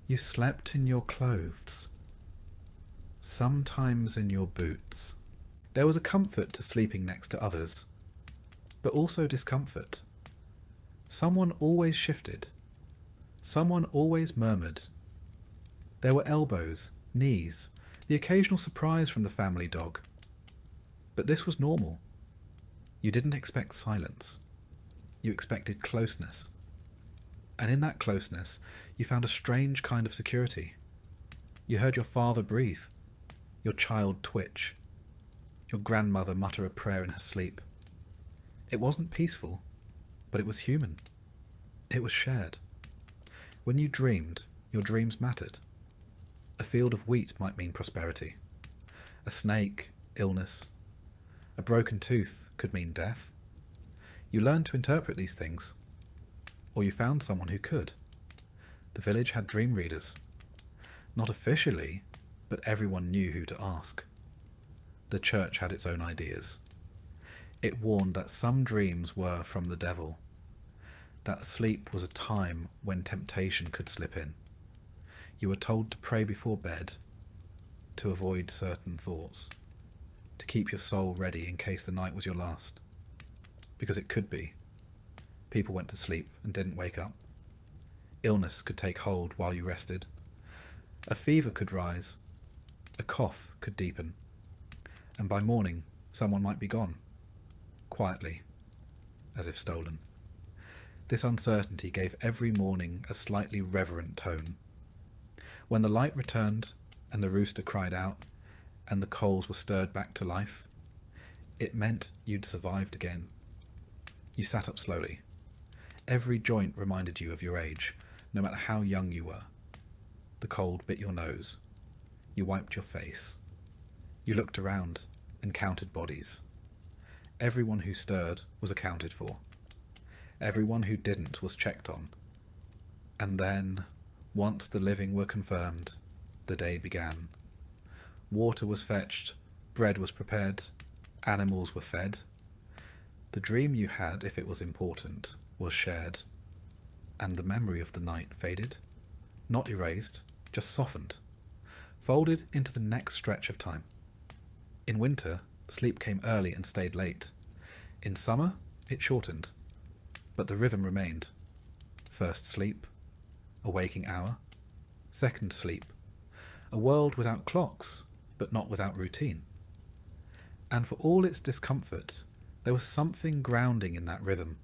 You slept in your clothes, sometimes in your boots. There was a comfort to sleeping next to others, but also discomfort. Someone always shifted. Someone always murmured. There were elbows, knees, the occasional surprise from the family dog. But this was normal. You didn't expect silence. You expected closeness. And in that closeness, you found a strange kind of security. You heard your father breathe, your child twitch, your grandmother mutter a prayer in her sleep. It wasn't peaceful, but it was human. It was shared. When you dreamed, your dreams mattered. A field of wheat might mean prosperity. A snake, illness. A broken tooth could mean death. You learned to interpret these things. Or you found someone who could. The village had dream readers. Not officially, but everyone knew who to ask. The church had its own ideas. It warned that some dreams were from the devil, that sleep was a time when temptation could slip in. You were told to pray before bed, to avoid certain thoughts, to keep your soul ready in case the night was your last. Because it could be. People went to sleep and didn't wake up. Illness could take hold while you rested. A fever could rise. A cough could deepen. And by morning, someone might be gone. Quietly, as if stolen. This uncertainty gave every morning a slightly reverent tone. When the light returned, and the rooster cried out, and the coals were stirred back to life, it meant you'd survived again. You sat up slowly. Every joint reminded you of your age, no matter how young you were. The cold bit your nose. You wiped your face. You looked around and counted bodies. Everyone who stirred was accounted for. Everyone who didn't was checked on. And then, once the living were confirmed, the day began. Water was fetched, bread was prepared, animals were fed. The dream you had, if it was important, was shared, and the memory of the night faded, not erased, just softened, folded into the next stretch of time. In winter, sleep came early and stayed late. In summer, it shortened, but the rhythm remained. First sleep, a waking hour, second sleep, a world without clocks, but not without routine. And for all its discomfort, there was something grounding in that rhythm,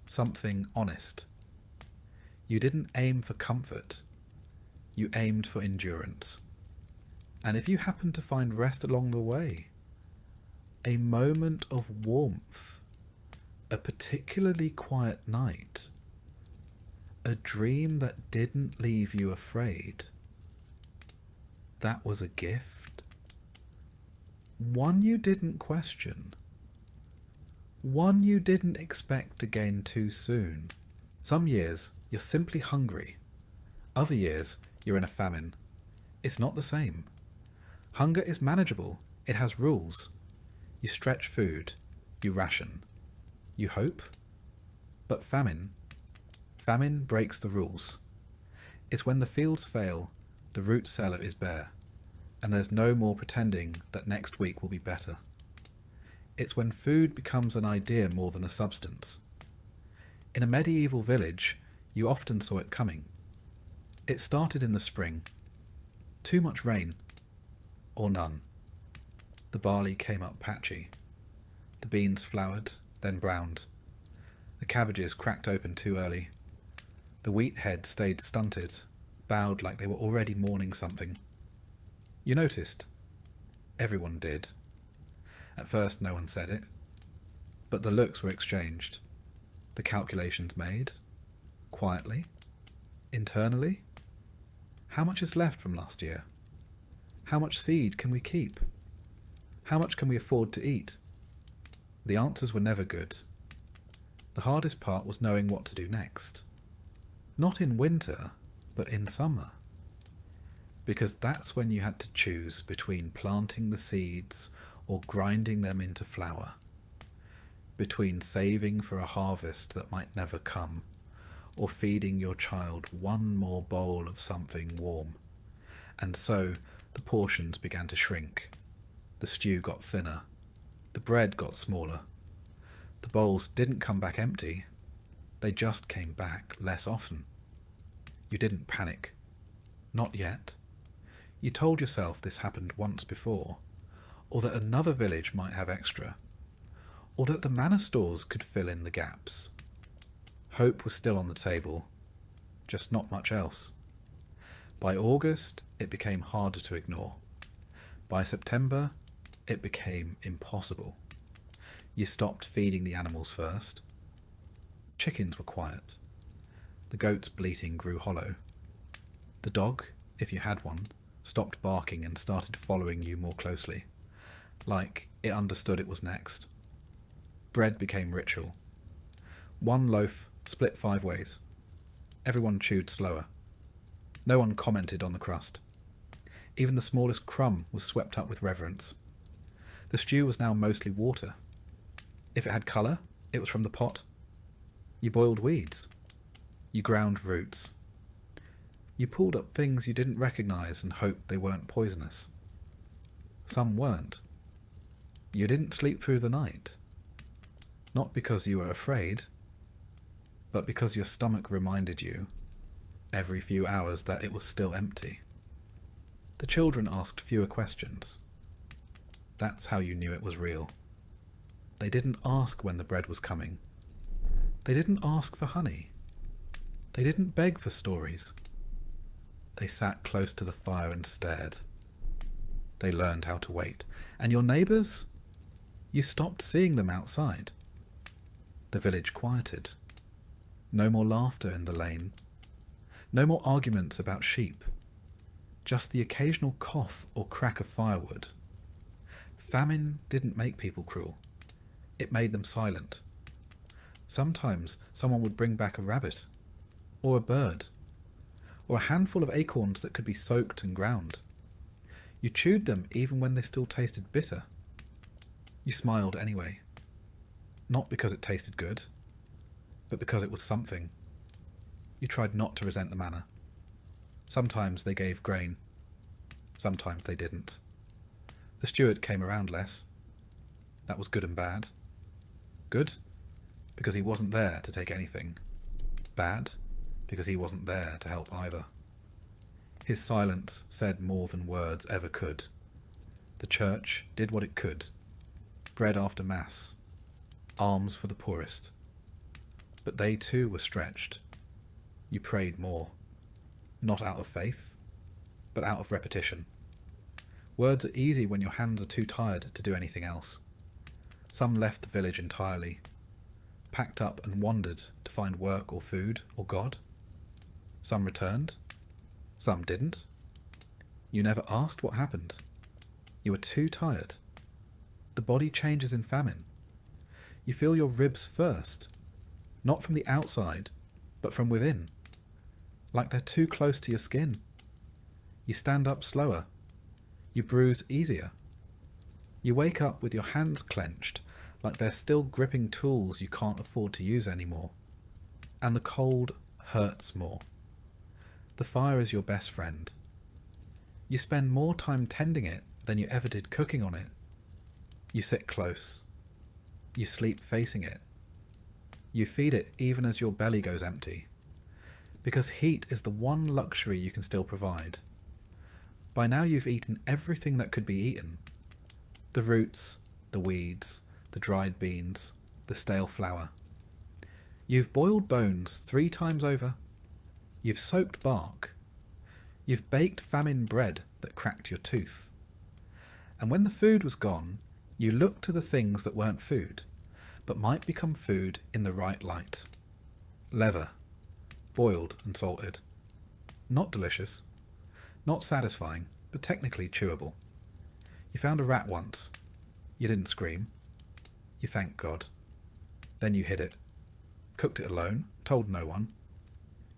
something honest. You didn't aim for comfort, you aimed for endurance. And if you happened to find rest along the way, a moment of warmth, a particularly quiet night, a dream that didn't leave you afraid, that was a gift. One you didn't question. One you didn't expect to gain too soon. Some years, you're simply hungry. Other years, you're in a famine. It's not the same. Hunger is manageable. It has rules. You stretch food. You ration. You hope. But famine breaks the rules. It's when the fields fail, the root cellar is bare, and there's no more pretending that next week will be better. It's when food becomes an idea more than a substance. In a medieval village, you often saw it coming. It started in the spring. Too much rain, or none. The barley came up patchy. The beans flowered, then browned. The cabbages cracked open too early. The wheat heads stayed stunted, bowed like they were already mourning something. You noticed. Everyone did. At first no one said it, but the looks were exchanged, the calculations made, quietly, internally. How much is left from last year? How much seed can we keep? How much can we afford to eat? The answers were never good. The hardest part was knowing what to do next. Not in winter, but in summer. Because that's when you had to choose between planting the seeds or grinding them into flour, between saving for a harvest that might never come, or feeding your child one more bowl of something warm. And so the portions began to shrink. The stew got thinner. The bread got smaller. The bowls didn't come back empty. They just came back less often. You didn't panic. Not yet. You told yourself this happened once before, or that another village might have extra, or that the manor stores could fill in the gaps. Hope was still on the table, just not much else. By August, it became harder to ignore. By September, it became impossible. You stopped feeding the animals first. Chickens were quiet. The goat's bleating grew hollow. The dog, if you had one, stopped barking and started following you more closely, like it understood it was next. Bread became ritual. One loaf split 5 ways. Everyone chewed slower. No one commented on the crust. Even the smallest crumb was swept up with reverence. The stew was now mostly water. If it had colour, it was from the pot. You boiled weeds. You ground roots. You pulled up things you didn't recognise and hoped they weren't poisonous. Some weren't. You didn't sleep through the night. Not because you were afraid, but because your stomach reminded you, every few hours, that it was still empty. The children asked fewer questions. That's how you knew it was real. They didn't ask when the bread was coming. They didn't ask for honey. They didn't beg for stories. They sat close to the fire and stared. They learned how to wait. And your neighbours? You stopped seeing them outside. The village quieted. No more laughter in the lane. No more arguments about sheep. Just the occasional cough or crack of firewood. Famine didn't make people cruel. It made them silent. Sometimes someone would bring back a rabbit, or a bird, or a handful of acorns that could be soaked and ground. You chewed them even when they still tasted bitter. You smiled anyway. Not because it tasted good, but because it was something. You tried not to resent the manner. Sometimes they gave grain. Sometimes they didn't. The steward came around less. That was good and bad. Good, because he wasn't there to take anything. Bad, because he wasn't there to help either. His silence said more than words ever could. The church did what it could. Bread after mass. Alms for the poorest. But they too were stretched. You prayed more. Not out of faith, but out of repetition. Words are easy when your hands are too tired to do anything else. Some left the village entirely, packed up and wandered to find work or food or God. Some returned. Some didn't. You never asked what happened. You were too tired. The body changes in famine. You feel your ribs first, not from the outside, but from within, like they're too close to your skin. You stand up slower. You bruise easier. You wake up with your hands clenched, like they're still gripping tools you can't afford to use anymore. And the cold hurts more. The fire is your best friend. You spend more time tending it than you ever did cooking on it. You sit close. You sleep facing it. You feed it even as your belly goes empty. Because heat is the one luxury you can still provide. By now you've eaten everything that could be eaten. The roots, the weeds, the dried beans, the stale flour. You've boiled bones 3 times over. You've soaked bark. You've baked famine bread that cracked your tooth. And when the food was gone, you looked to the things that weren't food, but might become food in the right light. Leather, boiled and salted. Not delicious. Not satisfying, but technically chewable. You found a rat once. You didn't scream. You thanked God. Then you hid it. Cooked it alone, told no one.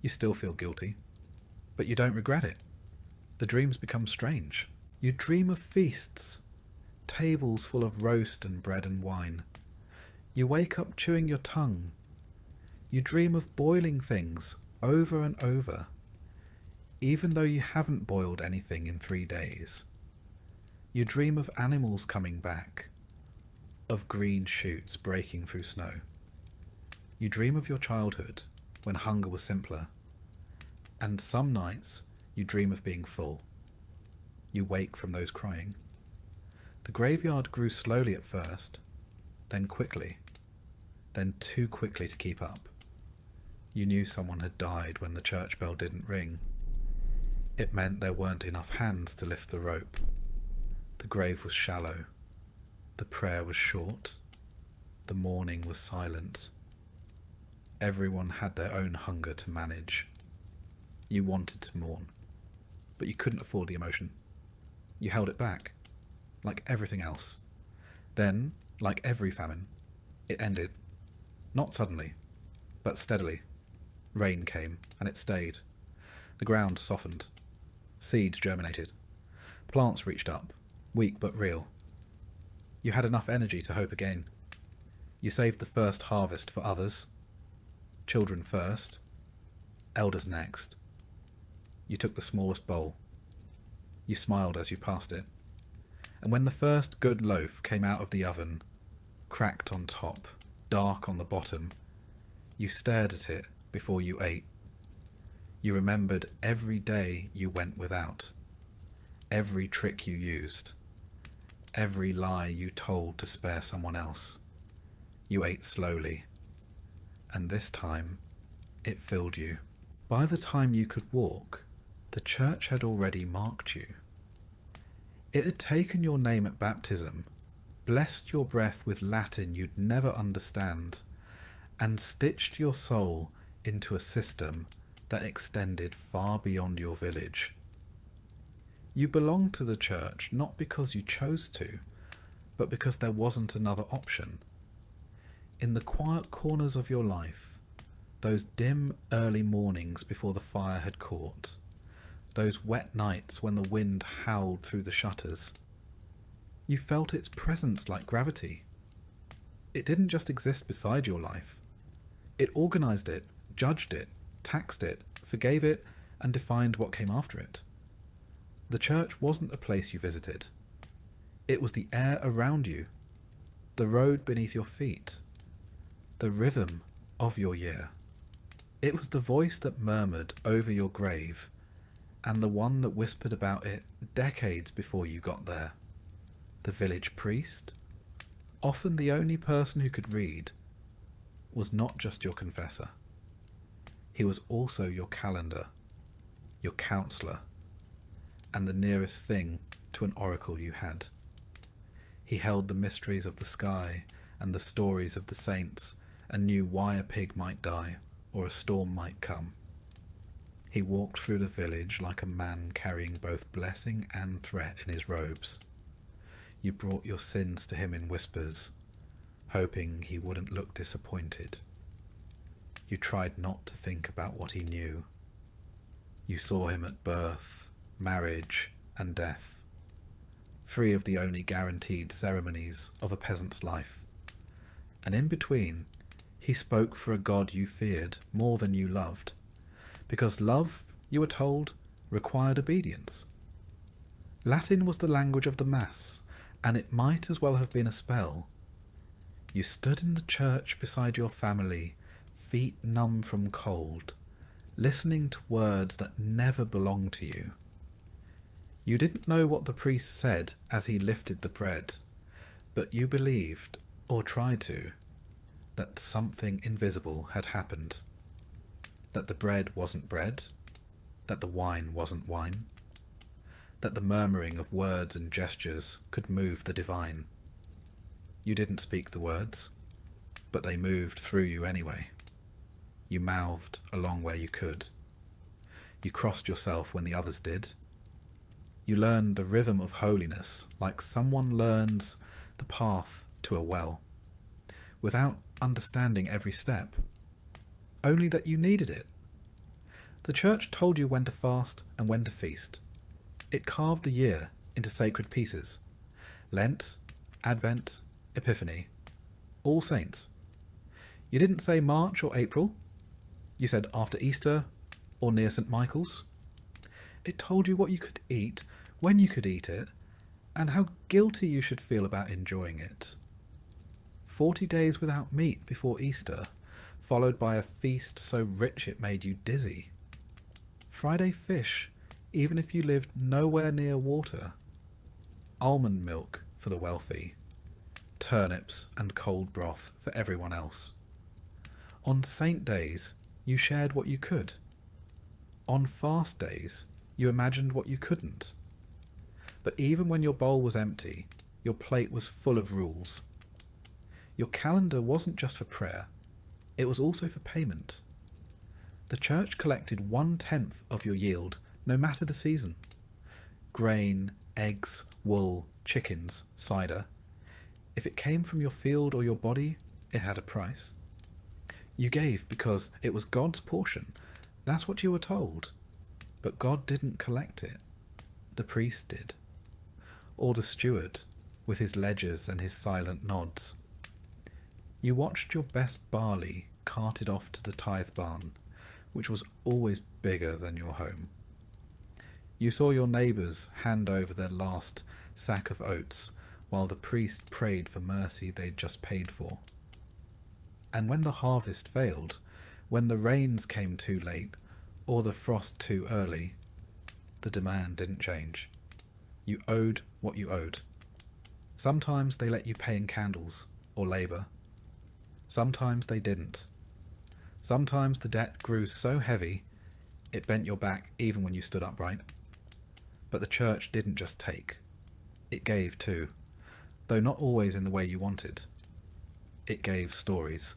You still feel guilty. But you don't regret it. The dreams become strange. You dream of feasts. Tables full of roast and bread and wine. You wake up chewing your tongue. You dream of boiling things over and over, even though you haven't boiled anything in 3 days. You dream of animals coming back, of green shoots breaking through snow. You dream of your childhood, when hunger was simpler, and some nights you dream of being full. You wake from those crying. The graveyard grew slowly at first, then quickly, then too quickly to keep up. You knew someone had died when the church bell didn't ring. It meant there weren't enough hands to lift the rope. The grave was shallow. The prayer was short. The mourning was silent. Everyone had their own hunger to manage. You wanted to mourn, but you couldn't afford the emotion. You held it back, like everything else. Then, like every famine, it ended. Not suddenly, but steadily. Rain came, and it stayed. The ground softened. Seeds germinated. Plants reached up, weak but real. You had enough energy to hope again. You saved the first harvest for others. Children first. Elders next. You took the smallest bowl. You smiled as you passed it. And when the first good loaf came out of the oven, cracked on top, dark on the bottom, you stared at it before you ate. You remembered every day you went without, every trick you used, every lie you told to spare someone else. You ate slowly, and this time it filled you. By the time you could walk, the church had already marked you. It had taken your name at baptism, blessed your breath with Latin you'd never understand, and stitched your soul into a system that extended far beyond your village. You belonged to the church not because you chose to, but because there wasn't another option. In the quiet corners of your life, those dim early mornings before the fire had caught, those wet nights when the wind howled through the shutters, you felt its presence like gravity. It didn't just exist beside your life. It organised it, judged it, taxed it, forgave it, and defined what came after it. The church wasn't a place you visited. It was the air around you, the road beneath your feet, the rhythm of your year. It was the voice that murmured over your grave, and the one that whispered about it decades before you got there. The village priest, often the only person who could read, was not just your confessor. He was also your calendar, your counsellor, and the nearest thing to an oracle you had. He held the mysteries of the sky and the stories of the saints, and knew why a pig might die or a storm might come. He walked through the village like a man carrying both blessing and threat in his robes. You brought your sins to him in whispers, hoping he wouldn't look disappointed. You tried not to think about what he knew. You saw him at birth, marriage, and death, three of the only guaranteed ceremonies of a peasant's life. And in between, he spoke for a God you feared more than you loved, because love, you were told, required obedience. Latin was the language of the Mass, and it might as well have been a spell. You stood in the church beside your family, feet numb from cold, listening to words that never belonged to you. You didn't know what the priest said as he lifted the bread, but you believed, or tried to, that something invisible had happened. That the bread wasn't bread, that the wine wasn't wine, that the murmuring of words and gestures could move the divine. You didn't speak the words, but they moved through you anyway. You mouthed along where you could. You crossed yourself when the others did. You learned the rhythm of holiness like someone learns the path to a well, without understanding every step, only that you needed it. The church told you when to fast and when to feast. It carved the year into sacred pieces. Lent, Advent, Epiphany, All Saints. You didn't say March or April. You said after Easter or near St. Michael's. It told you what you could eat, when you could eat it, and how guilty you should feel about enjoying it. 40 days without meat before Easter, followed by a feast so rich it made you dizzy. Friday fish, even if you lived nowhere near water. Almond milk for the wealthy. Turnips and cold broth for everyone else. On saint days, you shared what you could. On fast days, you imagined what you couldn't. But even when your bowl was empty, your plate was full of rules. Your calendar wasn't just for prayer. It was also for payment. The church collected 1/10 of your yield, no matter the season. Grain, eggs, wool, chickens, cider. If it came from your field or your body, it had a price. You gave because it was God's portion. That's what you were told. But God didn't collect it. The priest did. Or the steward, with his ledgers and his silent nods. You watched your best barley carted off to the tithe barn, which was always bigger than your home. You saw your neighbours hand over their last sack of oats while the priest prayed for mercy they'd just paid for. And when the harvest failed, when the rains came too late or the frost too early, the demand didn't change. You owed what you owed. Sometimes they let you pay in candles or labour. Sometimes they didn't. Sometimes the debt grew so heavy it bent your back even when you stood upright. But the church didn't just take. It gave too, though not always in the way you wanted. It gave stories.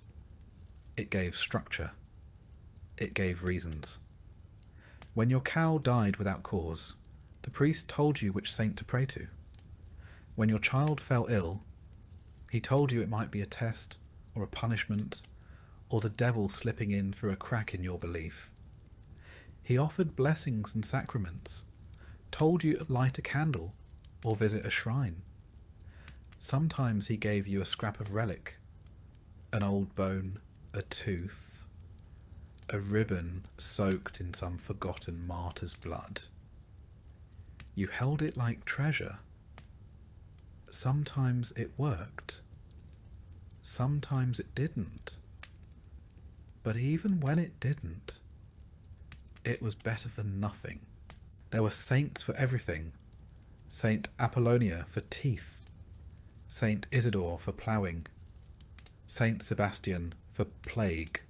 It gave structure. It gave reasons. When your cow died without cause, the priest told you which saint to pray to. When your child fell ill, he told you it might be a test or a punishment or the devil slipping in through a crack in your belief. He offered blessings and sacraments, told you to light a candle or visit a shrine. Sometimes he gave you a scrap of relic, an old bone, a tooth, a ribbon soaked in some forgotten martyr's blood. You held it like treasure. Sometimes it worked. Sometimes it didn't. But even when it didn't, it was better than nothing. There were saints for everything. Saint Apollonia for teeth. Saint Isidore for ploughing. Saint Sebastian for plague.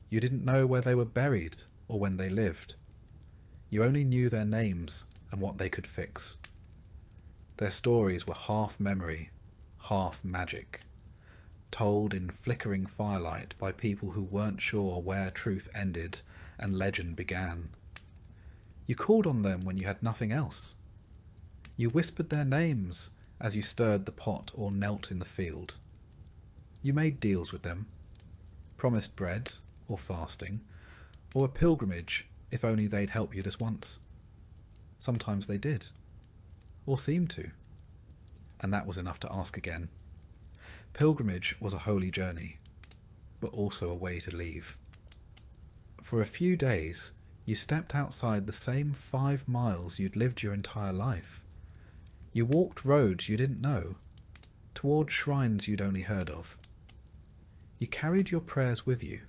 You didn't know where they were buried or when they lived. You only knew their names and what they could fix. Their stories were half memory, half magic, told in flickering firelight by people who weren't sure where truth ended and legend began. You called on them when you had nothing else. You whispered their names as you stirred the pot or knelt in the field. You made deals with them, promised bread or fasting, or a pilgrimage if only they'd help you this once. Sometimes they did, or seemed to, and that was enough to ask again. Pilgrimage was a holy journey, but also a way to leave. For a few days, you stepped outside the same 5 miles you'd lived your entire life. You walked roads you didn't know, toward shrines you'd only heard of. You carried your prayers with you,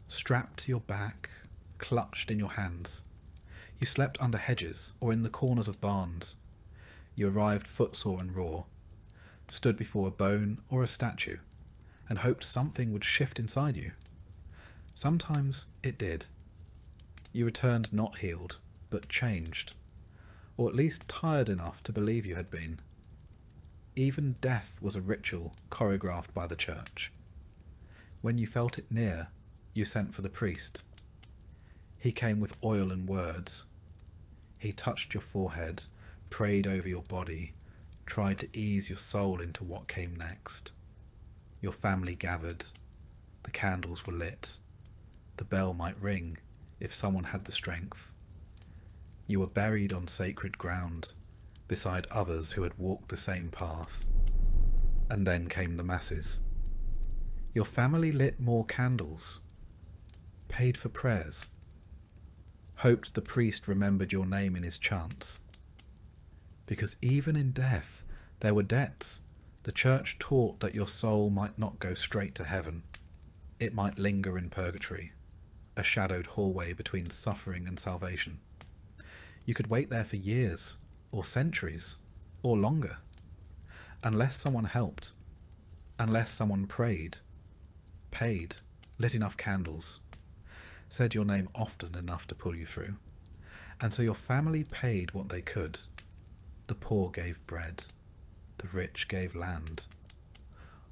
strapped to your back, clutched in your hands. You slept under hedges or in the corners of barns. You arrived footsore and raw, stood before a bone or a statue, and hoped something would shift inside you. Sometimes it did. You returned not healed, but changed, or at least tired enough to believe you had been. Even death was a ritual choreographed by the church. When you felt it near, you sent for the priest. He came with oil and words. He touched your forehead, prayed over your body, tried to ease your soul into what came next. Your family gathered. The candles were lit. The bell might ring if someone had the strength. You were buried on sacred ground, beside others who had walked the same path. And then came the masses. Your family lit more candles, paid for prayers, hoped the priest remembered your name in his chants. Because even in death, there were debts. The church taught that your soul might not go straight to heaven. It might linger in purgatory, a shadowed hallway between suffering and salvation. You could wait there for years, or centuries, or longer, unless someone helped, unless someone prayed, paid, lit enough candles, said your name often enough to pull you through. And so your family paid what they could. The poor gave bread, the rich gave land,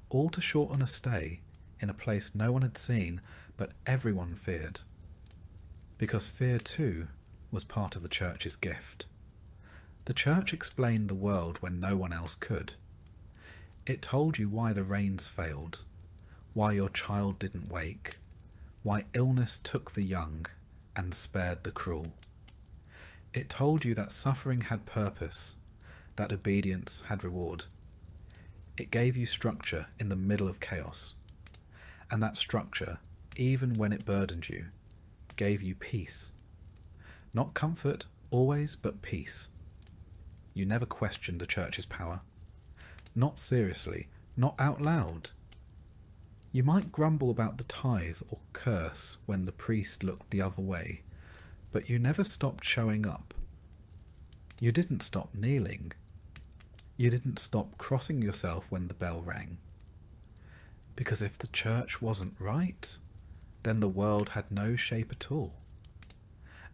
all to shorten a stay in a place no one had seen, but everyone feared. Because fear too was part of the church's gift. The church explained the world when no one else could. It told you why the rains failed, why your child didn't wake, why illness took the young and spared the cruel. It told you that suffering had purpose, that obedience had reward. It gave you structure in the middle of chaos, and that structure, even when it burdened you, gave you peace. Not comfort, always, but peace. You never questioned the church's power. Not seriously, not out loud. You might grumble about the tithe or curse when the priest looked the other way, but you never stopped showing up. You didn't stop kneeling. You didn't stop crossing yourself when the bell rang. Because if the church wasn't right, then the world had no shape at all.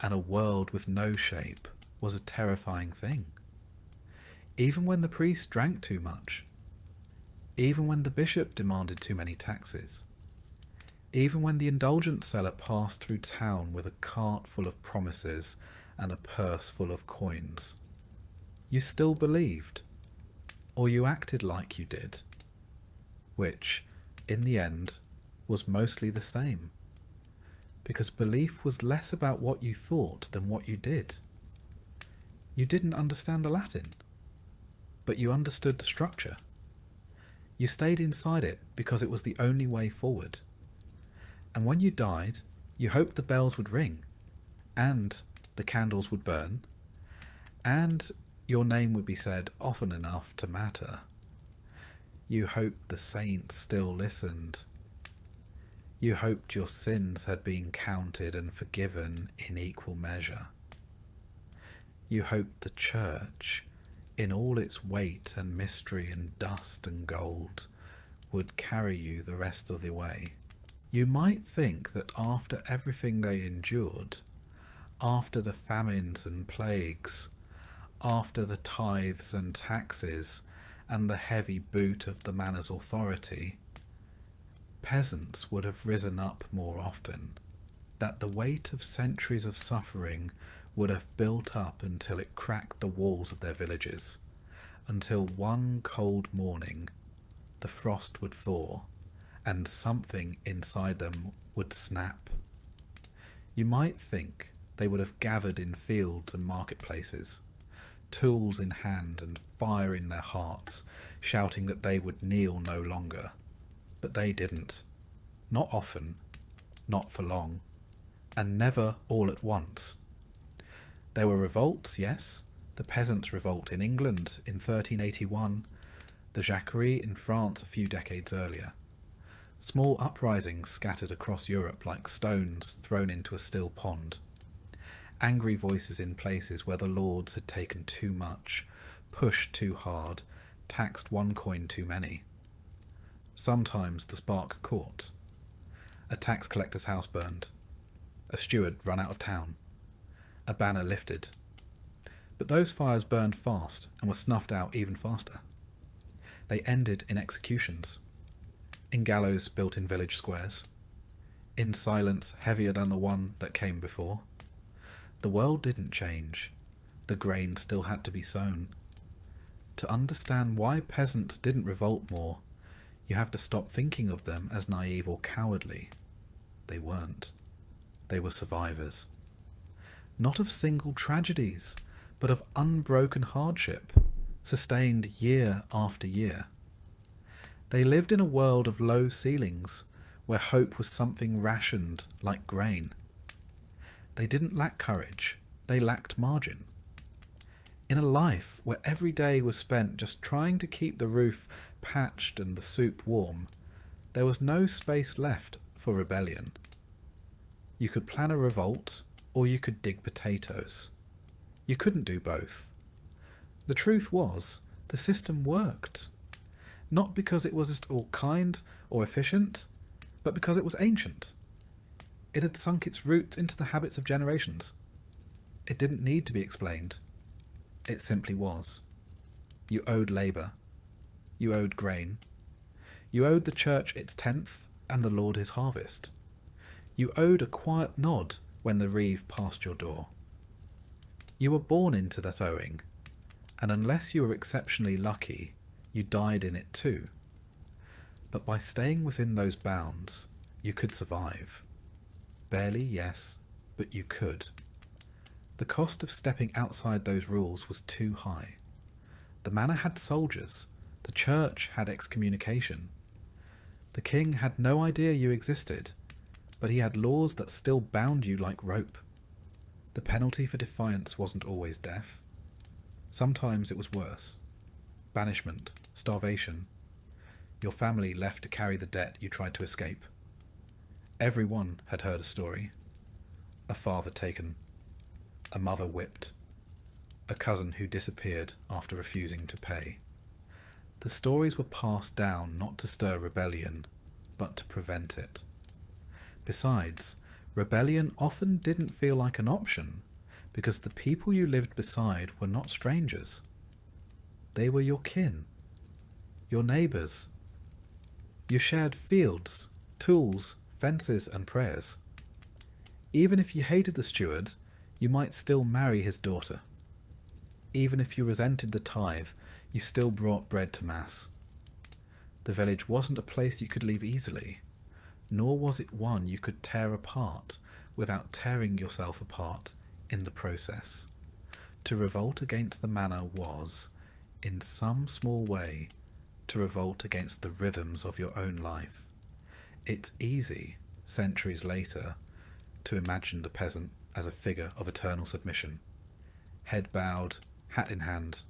And a world with no shape was a terrifying thing. Even when the priest drank too much, even when the bishop demanded too many taxes, even when the indulgent seller passed through town with a cart full of promises and a purse full of coins, you still believed, or you acted like you did, which, in the end, was mostly the same, because belief was less about what you thought than what you did. You didn't understand the Latin, but you understood the structure. You stayed inside it because it was the only way forward. And when you died, you hoped the bells would ring, and the candles would burn, and your name would be said often enough to matter. You hoped the saints still listened. You hoped your sins had been counted and forgiven in equal measure. You hoped the church, in all its weight and mystery and dust and gold, would carry you the rest of the way. You might think that after everything they endured, after the famines and plagues, after the tithes and taxes, and the heavy boot of the manor's authority, peasants would have risen up more often, that the weight of centuries of suffering would have built up until it cracked the walls of their villages, until one cold morning the frost would thaw and something inside them would snap. You might think they would have gathered in fields and marketplaces, tools in hand and fire in their hearts, shouting that they would kneel no longer. But they didn't. Not often, not for long, and never all at once. There were revolts, yes, the peasants' revolt in England in 1381, the Jacquerie in France a few decades earlier. Small uprisings scattered across Europe like stones thrown into a still pond. Angry voices in places where the lords had taken too much, pushed too hard, taxed one coin too many. Sometimes the spark caught. A tax collector's house burned. A steward run out of town. A banner lifted. But those fires burned fast and were snuffed out even faster. They ended in executions, in gallows built in village squares, in silence heavier than the one that came before. The world didn't change. The grain still had to be sown. To understand why peasants didn't revolt more, you have to stop thinking of them as naive or cowardly. They weren't. They were survivors. Not of single tragedies, but of unbroken hardship, sustained year after year. They lived in a world of low ceilings, where hope was something rationed like grain. They didn't lack courage, they lacked margin. In a life where every day was spent just trying to keep the roof patched and the soup warm, there was no space left for rebellion. You could plan a revolt, or you could dig potatoes. You couldn't do both. The truth was, the system worked. Not because it was just all kind or efficient, but because it was ancient. It had sunk its roots into the habits of generations. It didn't need to be explained. It simply was. You owed labour. You owed grain. You owed the church its tenth, and the Lord his harvest. You owed a quiet nod when the reeve passed your door. You were born into that owing, and unless you were exceptionally lucky, you died in it too. But by staying within those bounds, you could survive. Barely, yes, but you could. The cost of stepping outside those rules was too high. The manor had soldiers, the church had excommunication. The king had no idea you existed, but he had laws that still bound you like rope. The penalty for defiance wasn't always death. Sometimes it was worse. Banishment, starvation. Your family left to carry the debt you tried to escape. Everyone had heard a story. A father taken. A mother whipped. A cousin who disappeared after refusing to pay. The stories were passed down not to stir rebellion, but to prevent it. Besides, rebellion often didn't feel like an option, because the people you lived beside were not strangers. They were your kin, your neighbours. You shared fields, tools, fences and prayers. Even if you hated the steward, you might still marry his daughter. Even if you resented the tithe, you still brought bread to Mass. The village wasn't a place you could leave easily, nor was it one you could tear apart without tearing yourself apart in the process. To revolt against the manor was, in some small way, to revolt against the rhythms of your own life. It's easy, centuries later, to imagine the peasant as a figure of eternal submission, head bowed, hat in hand.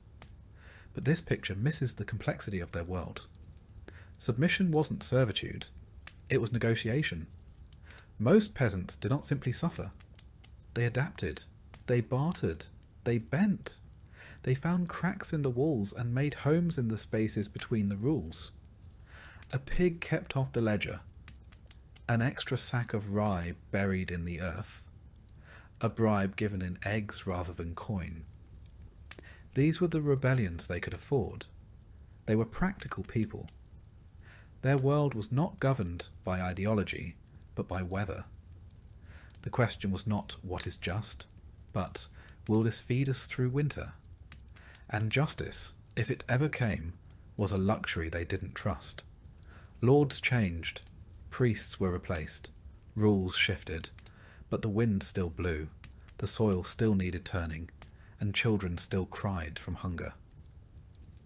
But this picture misses the complexity of their world. Submission wasn't servitude, it was negotiation. Most peasants did not simply suffer. They adapted, they bartered, they bent. They found cracks in the walls and made homes in the spaces between the rules. A pig kept off the ledger, an extra sack of rye buried in the earth, a bribe given in eggs rather than coin. These were the rebellions they could afford. They were practical people. Their world was not governed by ideology, but by weather. The question was not what is just, but will this feed us through winter? And justice, if it ever came, was a luxury they didn't trust. Lords changed, priests were replaced, rules shifted, but the wind still blew, the soil still needed turning, and children still cried from hunger.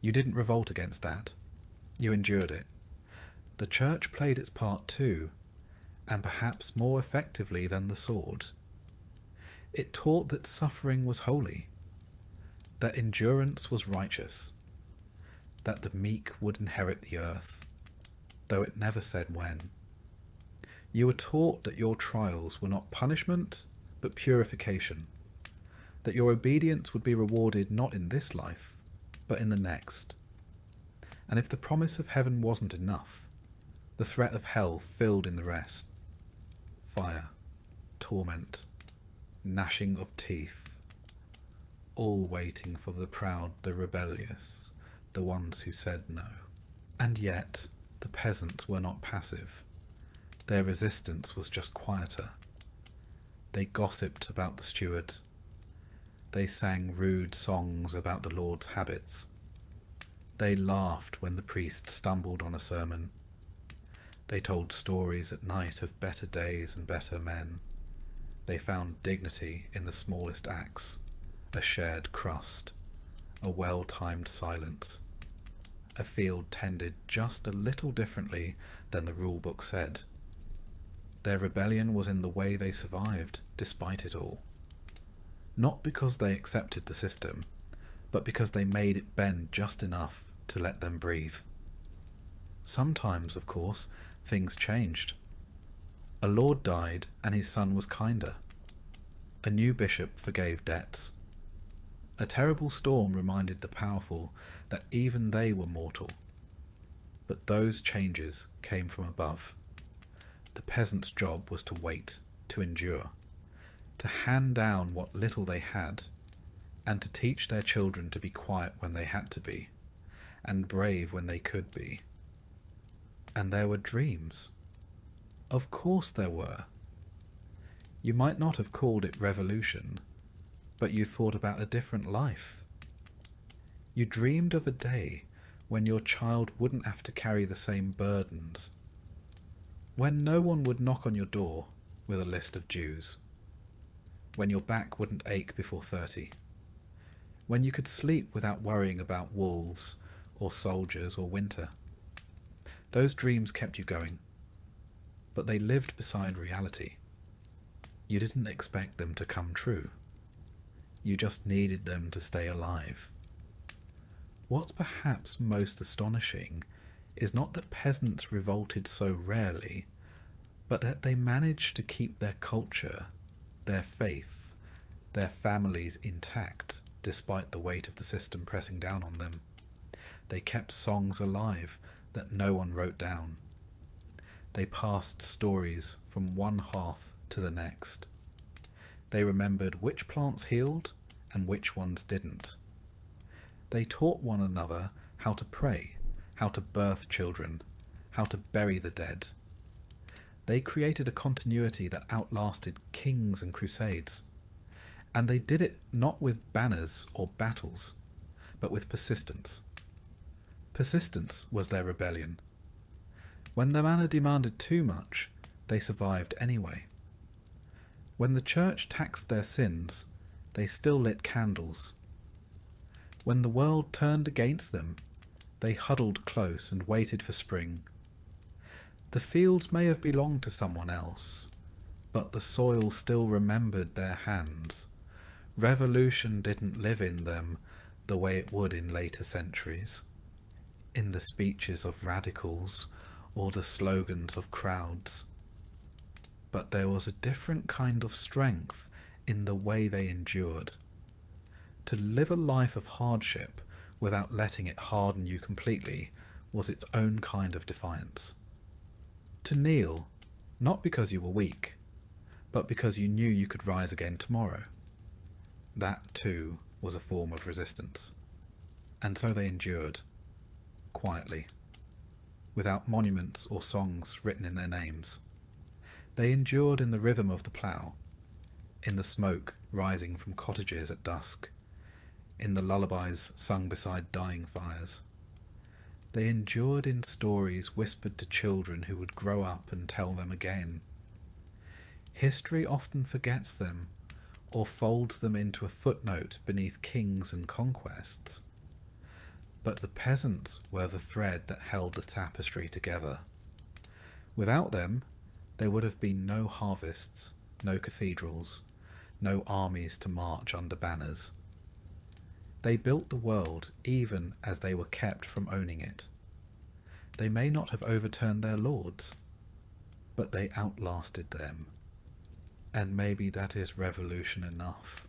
You didn't revolt against that. You endured it. The church played its part too, and perhaps more effectively than the sword. It taught that suffering was holy, that endurance was righteous, that the meek would inherit the earth, though it never said when. You were taught that your trials were not punishment, but purification, that your obedience would be rewarded not in this life, but in the next. And if the promise of heaven wasn't enough, the threat of hell filled in the rest. Fire, torment, gnashing of teeth, all waiting for the proud, the rebellious, the ones who said no. And yet, the peasants were not passive. Their resistance was just quieter. They gossiped about the steward. They sang rude songs about the Lord's habits. They laughed when the priest stumbled on a sermon. They told stories at night of better days and better men. They found dignity in the smallest acts, a shared crust, a well-timed silence, a field tended just a little differently than the rule book said. Their rebellion was in the way they survived, despite it all. Not because they accepted the system, but because they made it bend just enough to let them breathe. Sometimes, of course, things changed. A lord died and his son was kinder. A new bishop forgave debts. A terrible storm reminded the powerful that even they were mortal. But those changes came from above. The peasant's job was to wait, to endure, to hand down what little they had, and to teach their children to be quiet when they had to be, and brave when they could be. And there were dreams. Of course there were. You might not have called it revolution, but you thought about a different life. You dreamed of a day when your child wouldn't have to carry the same burdens, when no one would knock on your door with a list of dues, when your back wouldn't ache before 30, when you could sleep without worrying about wolves or soldiers or winter. Those dreams kept you going, but they lived beside reality. You didn't expect them to come true. You just needed them to stay alive. What's perhaps most astonishing is not that peasants revolted so rarely, but that they managed to keep their culture, their faith, their families intact despite the weight of the system pressing down on them. They kept songs alive that no one wrote down. They passed stories from one hearth to the next. They remembered which plants healed and which ones didn't. They taught one another how to pray, how to birth children, how to bury the dead. They created a continuity that outlasted kings and crusades. And they did it not with banners or battles, but with persistence. Persistence was their rebellion. When the manna demanded too much, they survived anyway. When the church taxed their sins, they still lit candles. When the world turned against them, they huddled close and waited for spring. The fields may have belonged to someone else, but the soil still remembered their hands. Revolution didn't live in them the way it would in later centuries, in the speeches of radicals or the slogans of crowds. But there was a different kind of strength in the way they endured. To live a life of hardship without letting it harden you completely was its own kind of defiance. To kneel, not because you were weak, but because you knew you could rise again tomorrow. That too was a form of resistance. And so they endured, quietly, without monuments or songs written in their names. They endured in the rhythm of the plough, in the smoke rising from cottages at dusk, in the lullabies sung beside dying fires. They endured in stories whispered to children who would grow up and tell them again. History often forgets them, or folds them into a footnote beneath kings and conquests. But the peasants were the thread that held the tapestry together. Without them, there would have been no harvests, no cathedrals, no armies to march under banners. They built the world even as they were kept from owning it. They may not have overturned their lords, but they outlasted them. And maybe that is revolution enough.